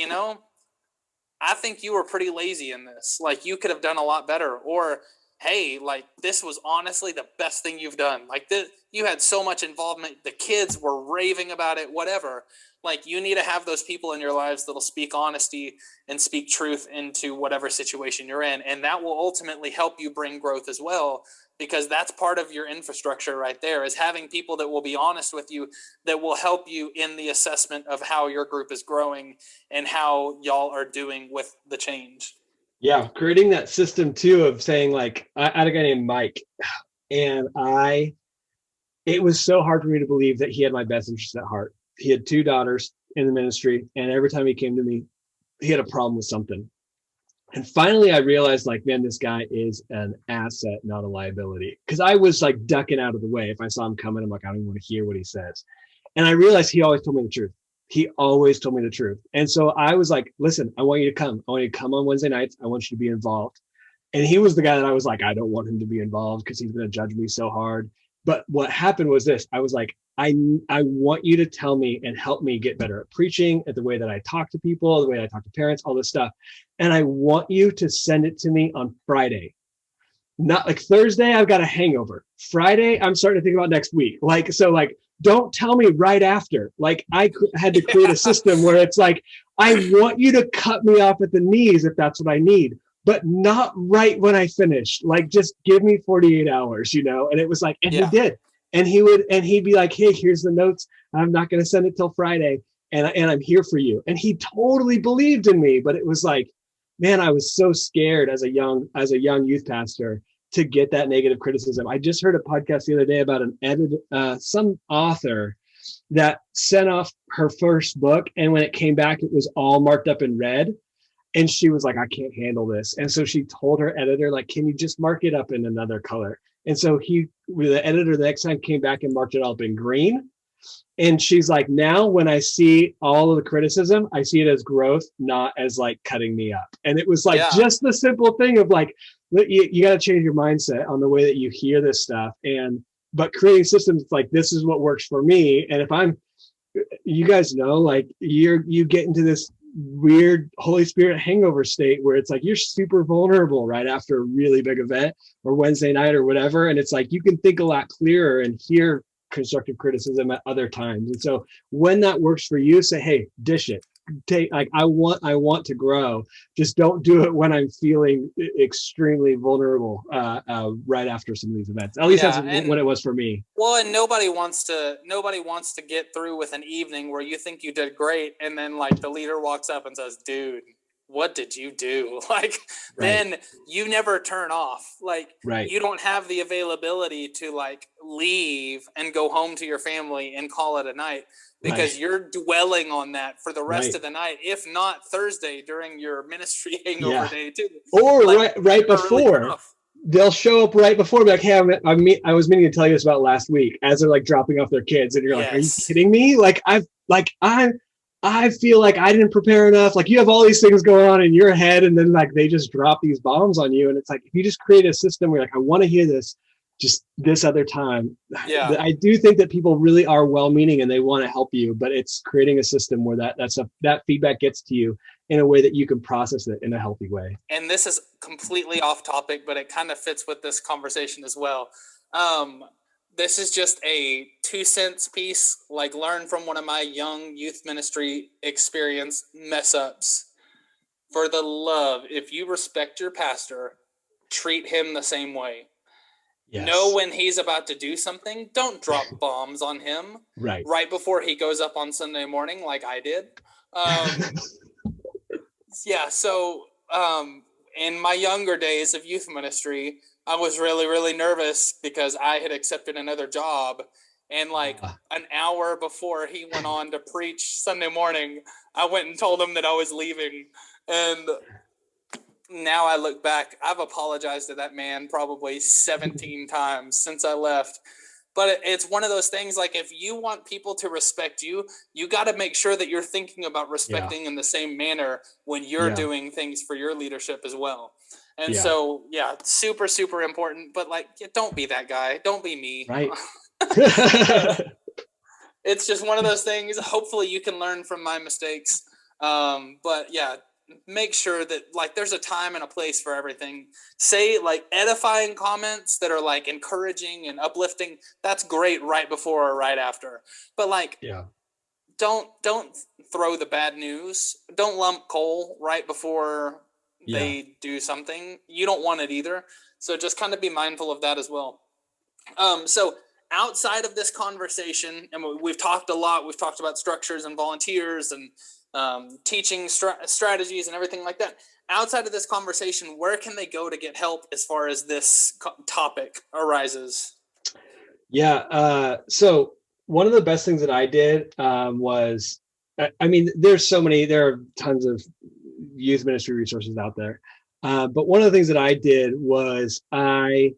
I think you were pretty lazy in this. Like, you could have done a lot better. Or, hey, like, this was honestly the best thing you've done. Like, you had so much involvement. The kids were raving about it, whatever. Like, you need to have those people in your lives that'll speak honesty and speak truth into whatever situation you're in. And that will ultimately help you bring growth as well, because that's part of your infrastructure right there, is having people that will be honest with you, that will help you in the assessment of how your group is growing and how y'all are doing with the change. Yeah, creating that system too of saying, like, I had a guy named Mike, and it was so hard for me to believe that he had my best interests at heart. He had 2 daughters in the ministry, and every time he came to me, he had a problem with something. And finally, I realized, like, man, this guy is an asset, not a liability. Because I was like ducking out of the way. If I saw him coming, I'm like, I don't even want to hear what he says. And I realized he always told me the truth. He always told me the truth. And so I was like, listen, I want you to come. I want you to come on Wednesday nights. I want you to be involved. And he was the guy that I was like, I don't want him to be involved because he's going to judge me so hard. But what happened was this. I was like, I want you to tell me and help me get better at preaching, at the way that I talk to people, the way I talk to parents, all this stuff. And I want you to send it to me on Friday. Not like Thursday, I've got a hangover. Friday, I'm starting to think about next week. Like, so like, don't tell me right after. Like, I had to create a system where it's like, I want you to cut me off at the knees if that's what I need, but not right when I finish. Like, just give me 48 hours, And it was like, and he did. And he'd be like, hey, here's the notes. I'm not going to send it till Friday. And I'm here for you. And he totally believed in me. But it was like, man, I was so scared as a young youth pastor to get that negative criticism. I just heard a podcast the other day about some author that sent off her first book. And when it came back, it was all marked up in red. And she was like, I can't handle this. And so she told her editor, like, can you just mark it up in another color? And so the editor the next time came back and marked it up in green. And she's like, now when I see all of the criticism, I see it as growth, not as like cutting me up. And it was like just the simple thing of like, you got to change your mindset on the way that you hear this stuff. But creating systems like, this is what works for me. And if you guys know, like you get into this weird Holy Spirit hangover state where it's like you're super vulnerable right after a really big event or Wednesday night or whatever. And it's like you can think a lot clearer and hear constructive criticism at other times. And so when that works for you, say, hey, dish it. I want to grow. Just don't do it when I'm feeling extremely vulnerable right after some of these events. At least that's what it was for me. Well, and nobody wants to get through with an evening where you think you did great, and then like the leader walks up and says, "Dude, what did you do?" Like, then you never turn off. Like, you don't have the availability to like leave and go home to your family and call it a night. Because you're dwelling on that for the rest of the night, if not Thursday during your ministry hangover day too. Or like, right before, really they'll show up right before, like, hey, I was meaning to tell you this about last week, as they're like dropping off their kids, and you're like, are you kidding me? Like I feel like I didn't prepare enough. Like you have all these things going on in your head, and then like they just drop these bombs on you, and it's like if you just create a system where you're like, I want to hear this. Just this other time. I do think that people really are well-meaning and they want to help you, but it's creating a system where that feedback gets to you in a way that you can process it in a healthy way. And this is completely off topic, but it kind of fits with this conversation as well. This is just a 2 cents piece, like learn from one of my young youth ministry experience mess ups. For the love, if you respect your pastor, treat him the same way. Yes. Know when he's about to do something. Don't drop bombs on him right before he goes up on Sunday morning like I did. So in my younger days of youth ministry, I was really, really nervous because I had accepted another job. And like an hour before he went on to preach Sunday morning, I went and told him that I was leaving. And now I look back, I've apologized to that man probably 17 times since I left. But it's one of those things, like if you want people to respect you, you got to make sure that you're thinking about respecting in the same manner when you're doing things for your leadership as well. And so, super, super important. But like, don't be that guy. Don't be me. Right. It's just one of those things. Hopefully you can learn from my mistakes. But yeah, make sure that like there's a time and a place for everything. Say like edifying comments that are like encouraging and uplifting. That's great right before or right after. But like, don't throw the bad news. Don't lump coal right before they do something. You don't want it either. So just kind of be mindful of that as well. So outside of this conversation, and we've talked a lot, we've talked about structures and volunteers and teaching strategies and everything like that. Outside of this conversation, where can they go to get help as far as this topic arises? Yeah. So one of the best things that I did was, I mean, there are tons of youth ministry resources out there. But one of the things that I did was I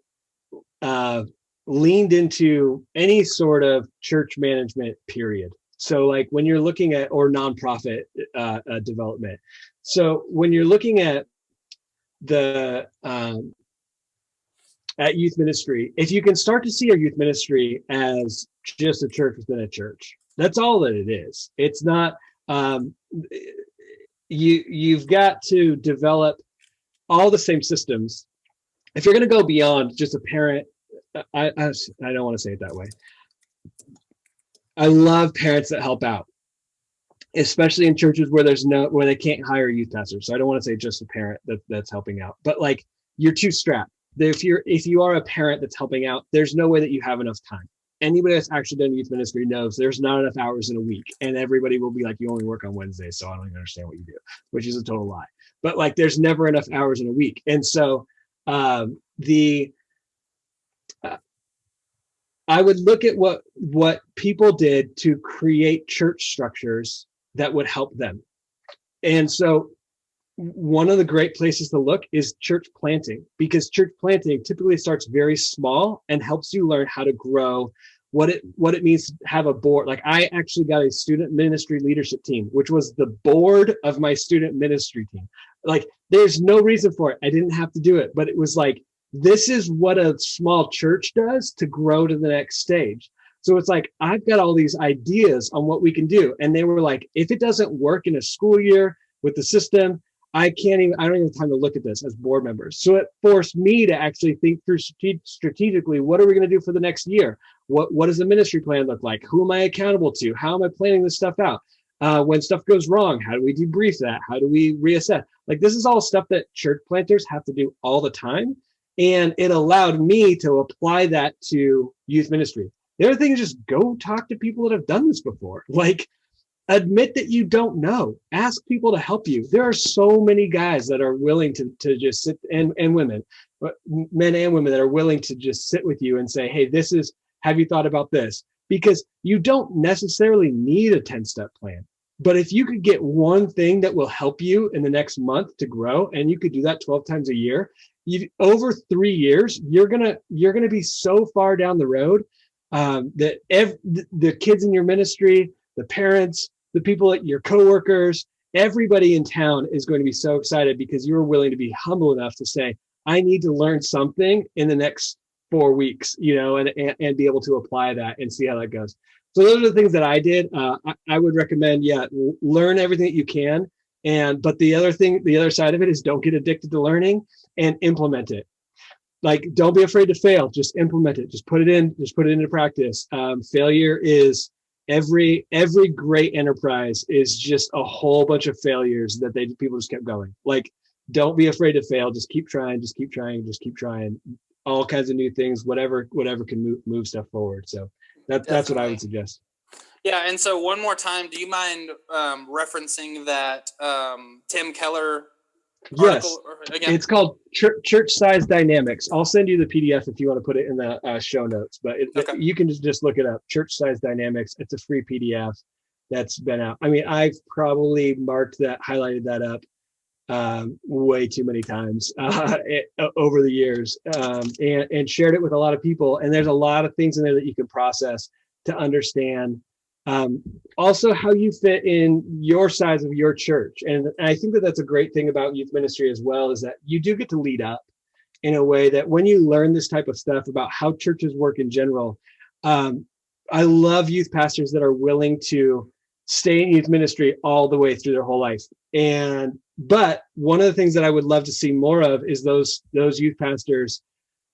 leaned into any sort of church management period. So like when you're looking at, or nonprofit development. So when you're looking at the, at youth ministry, if you can start to see our youth ministry as just a church within a church, that's all that it is. It's not, you've got to develop all the same systems. If you're going to go beyond just a parent, I don't want to say it that way. I love parents that help out, especially in churches where where they can't hire a youth pastor. So I don't want to say just a parent that's helping out, but like you're too strapped. If you are a parent that's helping out, there's no way that you have enough time. Anybody that's actually done youth ministry knows there's not enough hours in a week, and everybody will be like, you only work on Wednesdays, so I don't even understand what you do, which is a total lie. But like, there's never enough hours in a week. And so I would look at what people did to create church structures that would help them. And so one of the great places to look is church planting, because church planting typically starts very small and helps you learn how to grow, what it means to have a board. Like I actually got a student ministry leadership team, which was the board of my student ministry team. Like there's no reason for it. I didn't have to do it, but it was like, this is what a small church does to grow to the next stage. So it's like, I've got all these ideas on what we can do. And they were like, if it doesn't work in a school year with the system, I don't even have time to look at this as board members. So it forced me to actually think through strategically, what are we going to do for the next year? What does the ministry plan look like? Who am I accountable to? How am I planning this stuff out? When stuff goes wrong, how do we debrief that? How do we reassess? Like this is all stuff that church planters have to do all the time. And it allowed me to apply that to youth ministry. The other thing is just go talk to people that have done this before. Like, admit that you don't know. Ask people to help you. There are so many guys that are willing to just sit, and women, but men and women that are willing to just sit with you and say, hey, have you thought about this? Because you don't necessarily need a 10-step plan. But if you could get one thing that will help you in the next month to grow, and you could do that 12 times a year, over 3 years, you're gonna be so far down the road that the kids in your ministry, the parents, the people at your coworkers, everybody in town is going to be so excited because you're willing to be humble enough to say, I need to learn something in the next 4 weeks, and be able to apply that and see how that goes. So those are the things that I did. I would recommend, learn everything that you can. But the other side of it is don't get addicted to learning and implement it. Like, don't be afraid to fail. Just implement it. Just put it into practice. Failure is every great enterprise is just a whole bunch of failures that people just kept going. Like, don't be afraid to fail. Just keep trying. Just keep trying. All kinds of new things, whatever can move stuff forward. So that's what I would suggest. Yeah, and so one more time, do you mind referencing that Tim Keller article? Yes, again? It's called Church Size Dynamics. I'll send you the PDF if you want to put it in the show notes, but you can just look it up, Church Size Dynamics. It's a free PDF that's been out. I mean, I've probably highlighted that up way too many times over the years, and shared it with a lot of people. And there's a lot of things in there that you can process to understand also how you fit in your size of your church. And I think that that's a great thing about youth ministry as well, is that you do get to lead up in a way that when you learn this type of stuff about how churches work in general, I love youth pastors that are willing to stay in youth ministry all the way through their whole life. And But one of the things that I would love to see more of is those youth pastors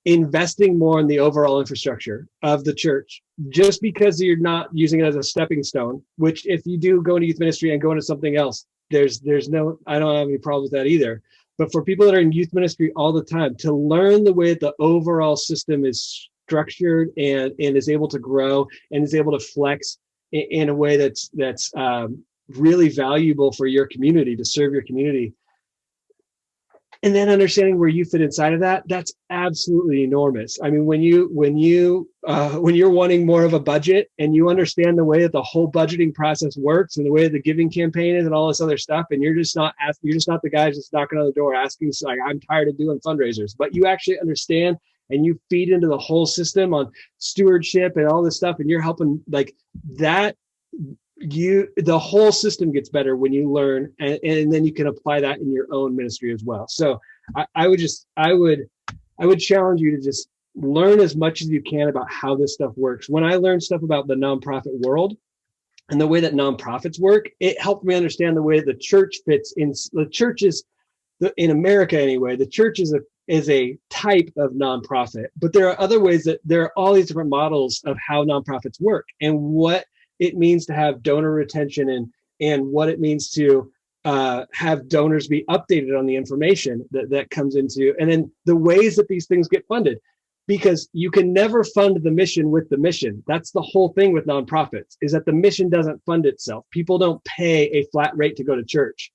investing more in the overall infrastructure of the church, just because you're not using it as a stepping stone, which if you do go into youth ministry and go into something else, there's no, I don't have any problem with that either. But for people that are in youth ministry all the time, to learn the way that the overall system is structured and is able to grow and is able to flex in a way that's really valuable for your community, to serve your community. And then understanding where you fit inside of that, that's absolutely enormous. I mean, when you're wanting more of a budget and you understand the way that the whole budgeting process works and the way the giving campaign is and all this other stuff, and you're just not the guy just knocking on the door asking, like, I'm tired of doing fundraisers, but you actually understand and you feed into the whole system on stewardship and all this stuff, and you're helping like that. The whole system gets better when you learn, and then you can apply that in your own ministry as well. So I would challenge you to just learn as much as you can about how this stuff works. When I learned stuff about the nonprofit world and the way that nonprofits work, it helped me understand the way the church fits in. The church is, in America anyway, the church is a type of nonprofit, but there are other ways that there are all these different models of how nonprofits work and what it means to have donor retention and what it means to have donors be updated on the information that comes into, and then the ways that these things get funded, because you can never fund the mission with the mission. That's the whole thing with nonprofits, is that the mission doesn't fund itself. People don't pay a flat rate to go to church.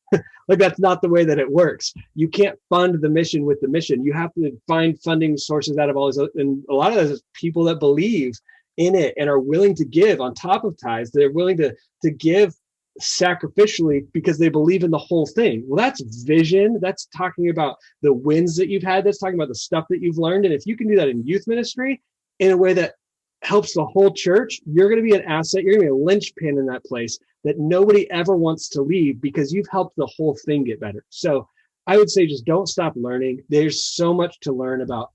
Like, that's not the way that it works. You can't fund the mission with the mission. You have to find funding sources out of all these, and a lot of those people that believe in it and are willing to give on top of tithes. They're willing to give sacrificially because they believe in the whole thing. Well, that's vision. That's talking about the wins that you've had. That's talking about the stuff that you've learned. And if you can do that in youth ministry in a way that helps the whole church, you're going to be an asset. You're going to be a linchpin in that place that nobody ever wants to leave, because you've helped the whole thing get better. So I would say just don't stop learning. There's so much to learn about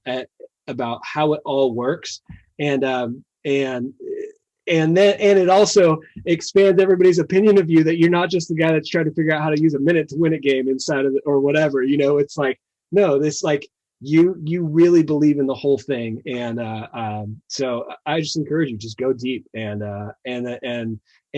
how it all works. And it also expands everybody's opinion of you, that you're not just the guy that's trying to figure out how to use a minute to win a game inside of it or whatever. It's like, no, this, like, you really believe in the whole thing. And so I just encourage you, just go deep and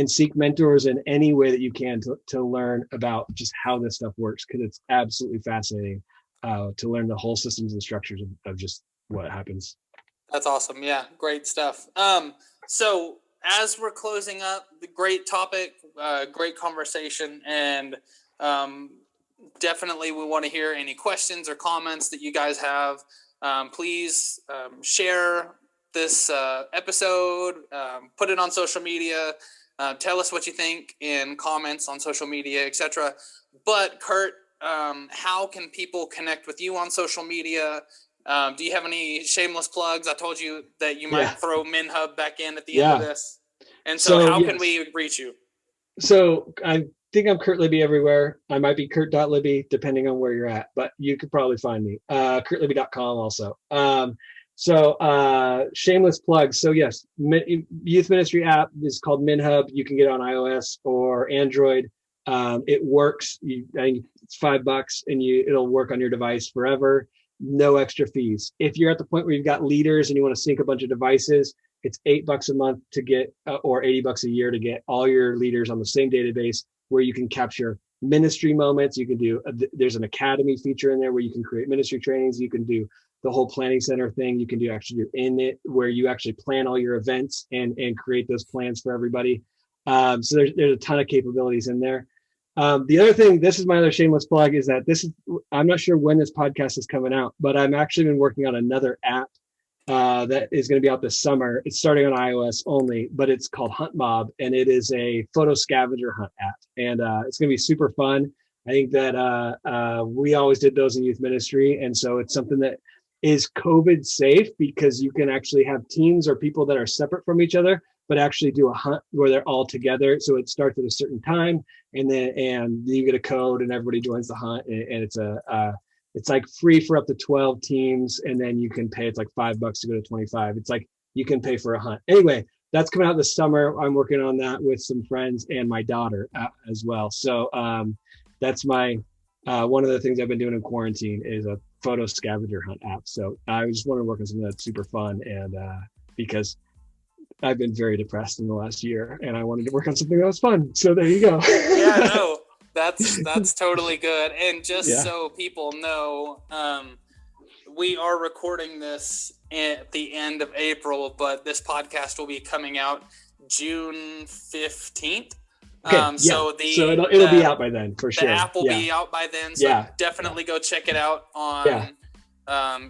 seek mentors in any way that you can to learn about just how this stuff works, because it's absolutely fascinating to learn the whole systems and structures of just what happens. That's awesome. Yeah, great stuff. So as we're closing up, the great topic, great conversation, and definitely we want to hear any questions or comments that you guys have. Please share this episode, put it on social media, tell us what you think in comments on social media, etc. But Kurt, how can people connect with you on social media? Do you have any shameless plugs? I told you that you might throw MinHub back in at the end of this. And so how can we reach you? So I think I'm Kurt Libby everywhere. I might be Kurt.Libby depending on where you're at, but you could probably find me. KurtLibby.com also. Shameless plugs. So yes, youth ministry app is called MinHub. You can get it on iOS or Android. It works. I think it's $5 and it'll work on your device forever. No extra fees. If you're at the point where you've got leaders and you want to sync a bunch of devices, it's $8 a month to get, or $80 a year to get all your leaders on the same database, where you can capture ministry moments. You can do, there's an academy feature in there where you can create ministry trainings. You can do the whole planning center thing. You can do you're in it where you actually plan all your events and create those plans for everybody. So there's a ton of capabilities in there. The other thing, this is my other shameless plug, is that I'm not sure when this podcast is coming out, but I'm actually been working on another app that is going to be out this summer. It's starting on iOS only, but it's called Hunt Mob, and it is a photo scavenger hunt app. And it's going to be super fun. I think that we always did those in youth ministry. And so it's something that is COVID safe, because you can actually have teams or people that are separate from each other, but actually do a hunt where they're all together. So it starts at a certain time, and you get a code and everybody joins the hunt. And it's like free for up to 12 teams. And then you can pay, it's like $5 to go to 25. It's like you can pay for a hunt. Anyway, that's coming out this summer. I'm working on that with some friends and my daughter as well. So that's my one of the things I've been doing in quarantine is a photo scavenger hunt app. So I just want to work on something that's super fun, and because I've been very depressed in the last year, and I wanted to work on something that was fun. So there you go. Yeah, no, that's totally good. And just so people know, we are recording this at the end of April, but this podcast will be coming out June 15th. Okay, so it'll be out by then for sure. The app will be out by then, so definitely go check it out on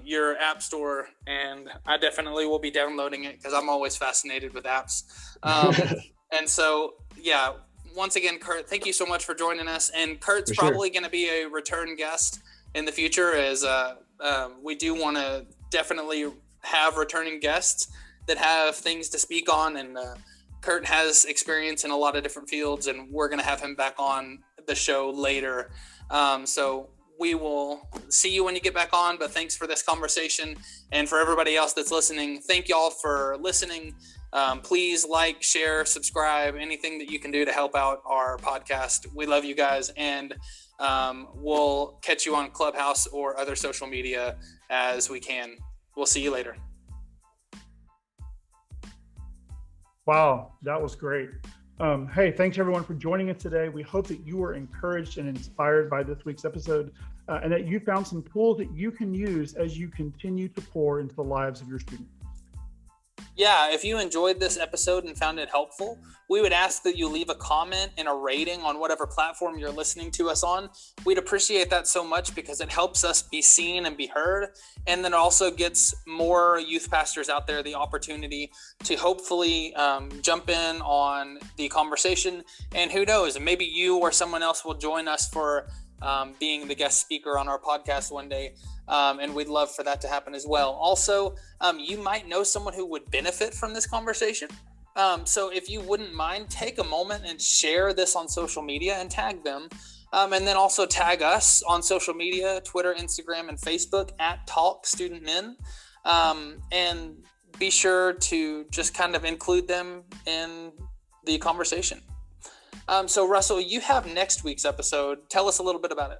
your app store, and I definitely will be downloading it because I'm always fascinated with apps. And so, once again, Kurt, thank you so much for joining us. And Kurt's probably going to be a return guest in the future, as we do want to definitely have returning guests that have things to speak on, and Kurt has experience in a lot of different fields, and we're going to have him back on the show later. So we will see you when you get back on, but thanks for this conversation. And for everybody else that's listening, thank y'all for listening. Please like, share, subscribe, anything that you can do to help out our podcast. We love you guys, and we'll catch you on Clubhouse or other social media as we can. We'll see you later. Wow, that was great. Hey, thanks everyone for joining us today. We hope that you were encouraged and inspired by this week's episode, and that you found some tools that you can use as you continue to pour into the lives of your students. Yeah, if you enjoyed this episode and found it helpful, we would ask that you leave a comment and a rating on whatever platform you're listening to us on. We'd appreciate that so much because it helps us be seen and be heard. And then also gets more youth pastors out there the opportunity to hopefully jump in on the conversation. And who knows, maybe you or someone else will join us for being the guest speaker on our podcast one day. And we'd love for that to happen as well. Also, you might know someone who would benefit from this conversation. So if you wouldn't mind, take a moment and share this on social media and tag them. And then also tag us on social media, Twitter, Instagram, and Facebook at Talk Student Men. And be sure to just kind of include them in the conversation. So Russell, you have next week's episode. Tell us a little bit about it.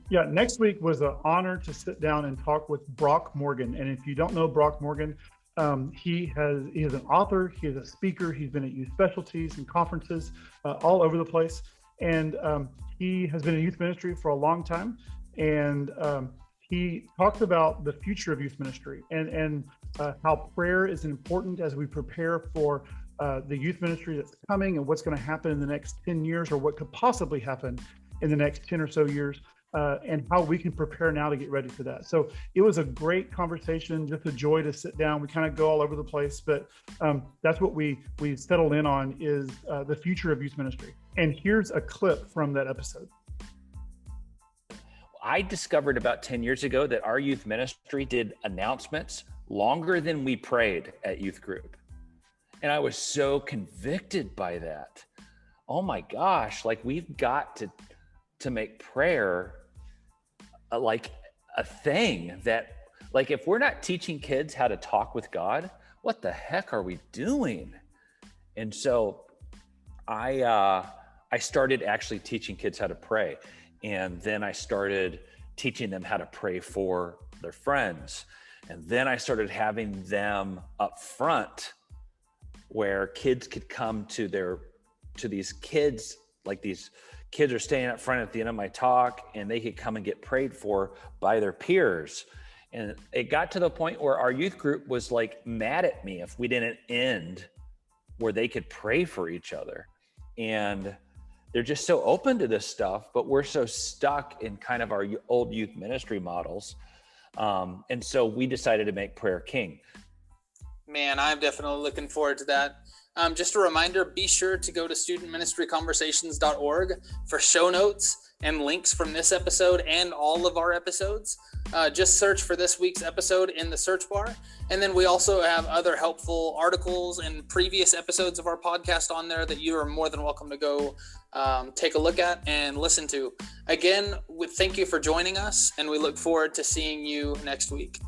Yeah, next week was an honor to sit down and talk with Brock Morgan. And if you don't know Brock Morgan, he is an author, he is a speaker, he's been at youth specialties and conferences all over the place. And he has been in youth ministry for a long time. And he talks about the future of youth ministry and how prayer is important as we prepare for the youth ministry that's coming and what's going to happen in the next 10 years or what could possibly happen in the next 10 or so years. And how we can prepare now to get ready for that. So it was a great conversation, just a joy to sit down. We kind of go all over the place, but that's what we settled in on is the future of youth ministry. And here's a clip from that episode. I discovered about 10 years ago that our youth ministry did announcements longer than we prayed at youth group. And I was so convicted by that. Oh my gosh, like we've got to make prayer like a thing that, like, if we're not teaching kids how to talk with God, what the heck are we doing? And so I started actually teaching kids how to pray. And then I started teaching them how to pray for their friends. And then I started having them up front where kids could come to these kids, like these kids are staying up front at the end of my talk, and they could come and get prayed for by their peers. And it got to the point where our youth group was like mad at me if we didn't end where they could pray for each other. And they're just so open to this stuff, but we're so stuck in kind of our old youth ministry models. And so we decided to make prayer king. Man, I'm definitely looking forward to that. Just a reminder, be sure to go to studentministryconversations.org for show notes and links from this episode and all of our episodes. Just search for this week's episode in the search bar. And then we also have other helpful articles and previous episodes of our podcast on there that you are more than welcome to go take a look at and listen to. Again, thank you for joining us, and we look forward to seeing you next week.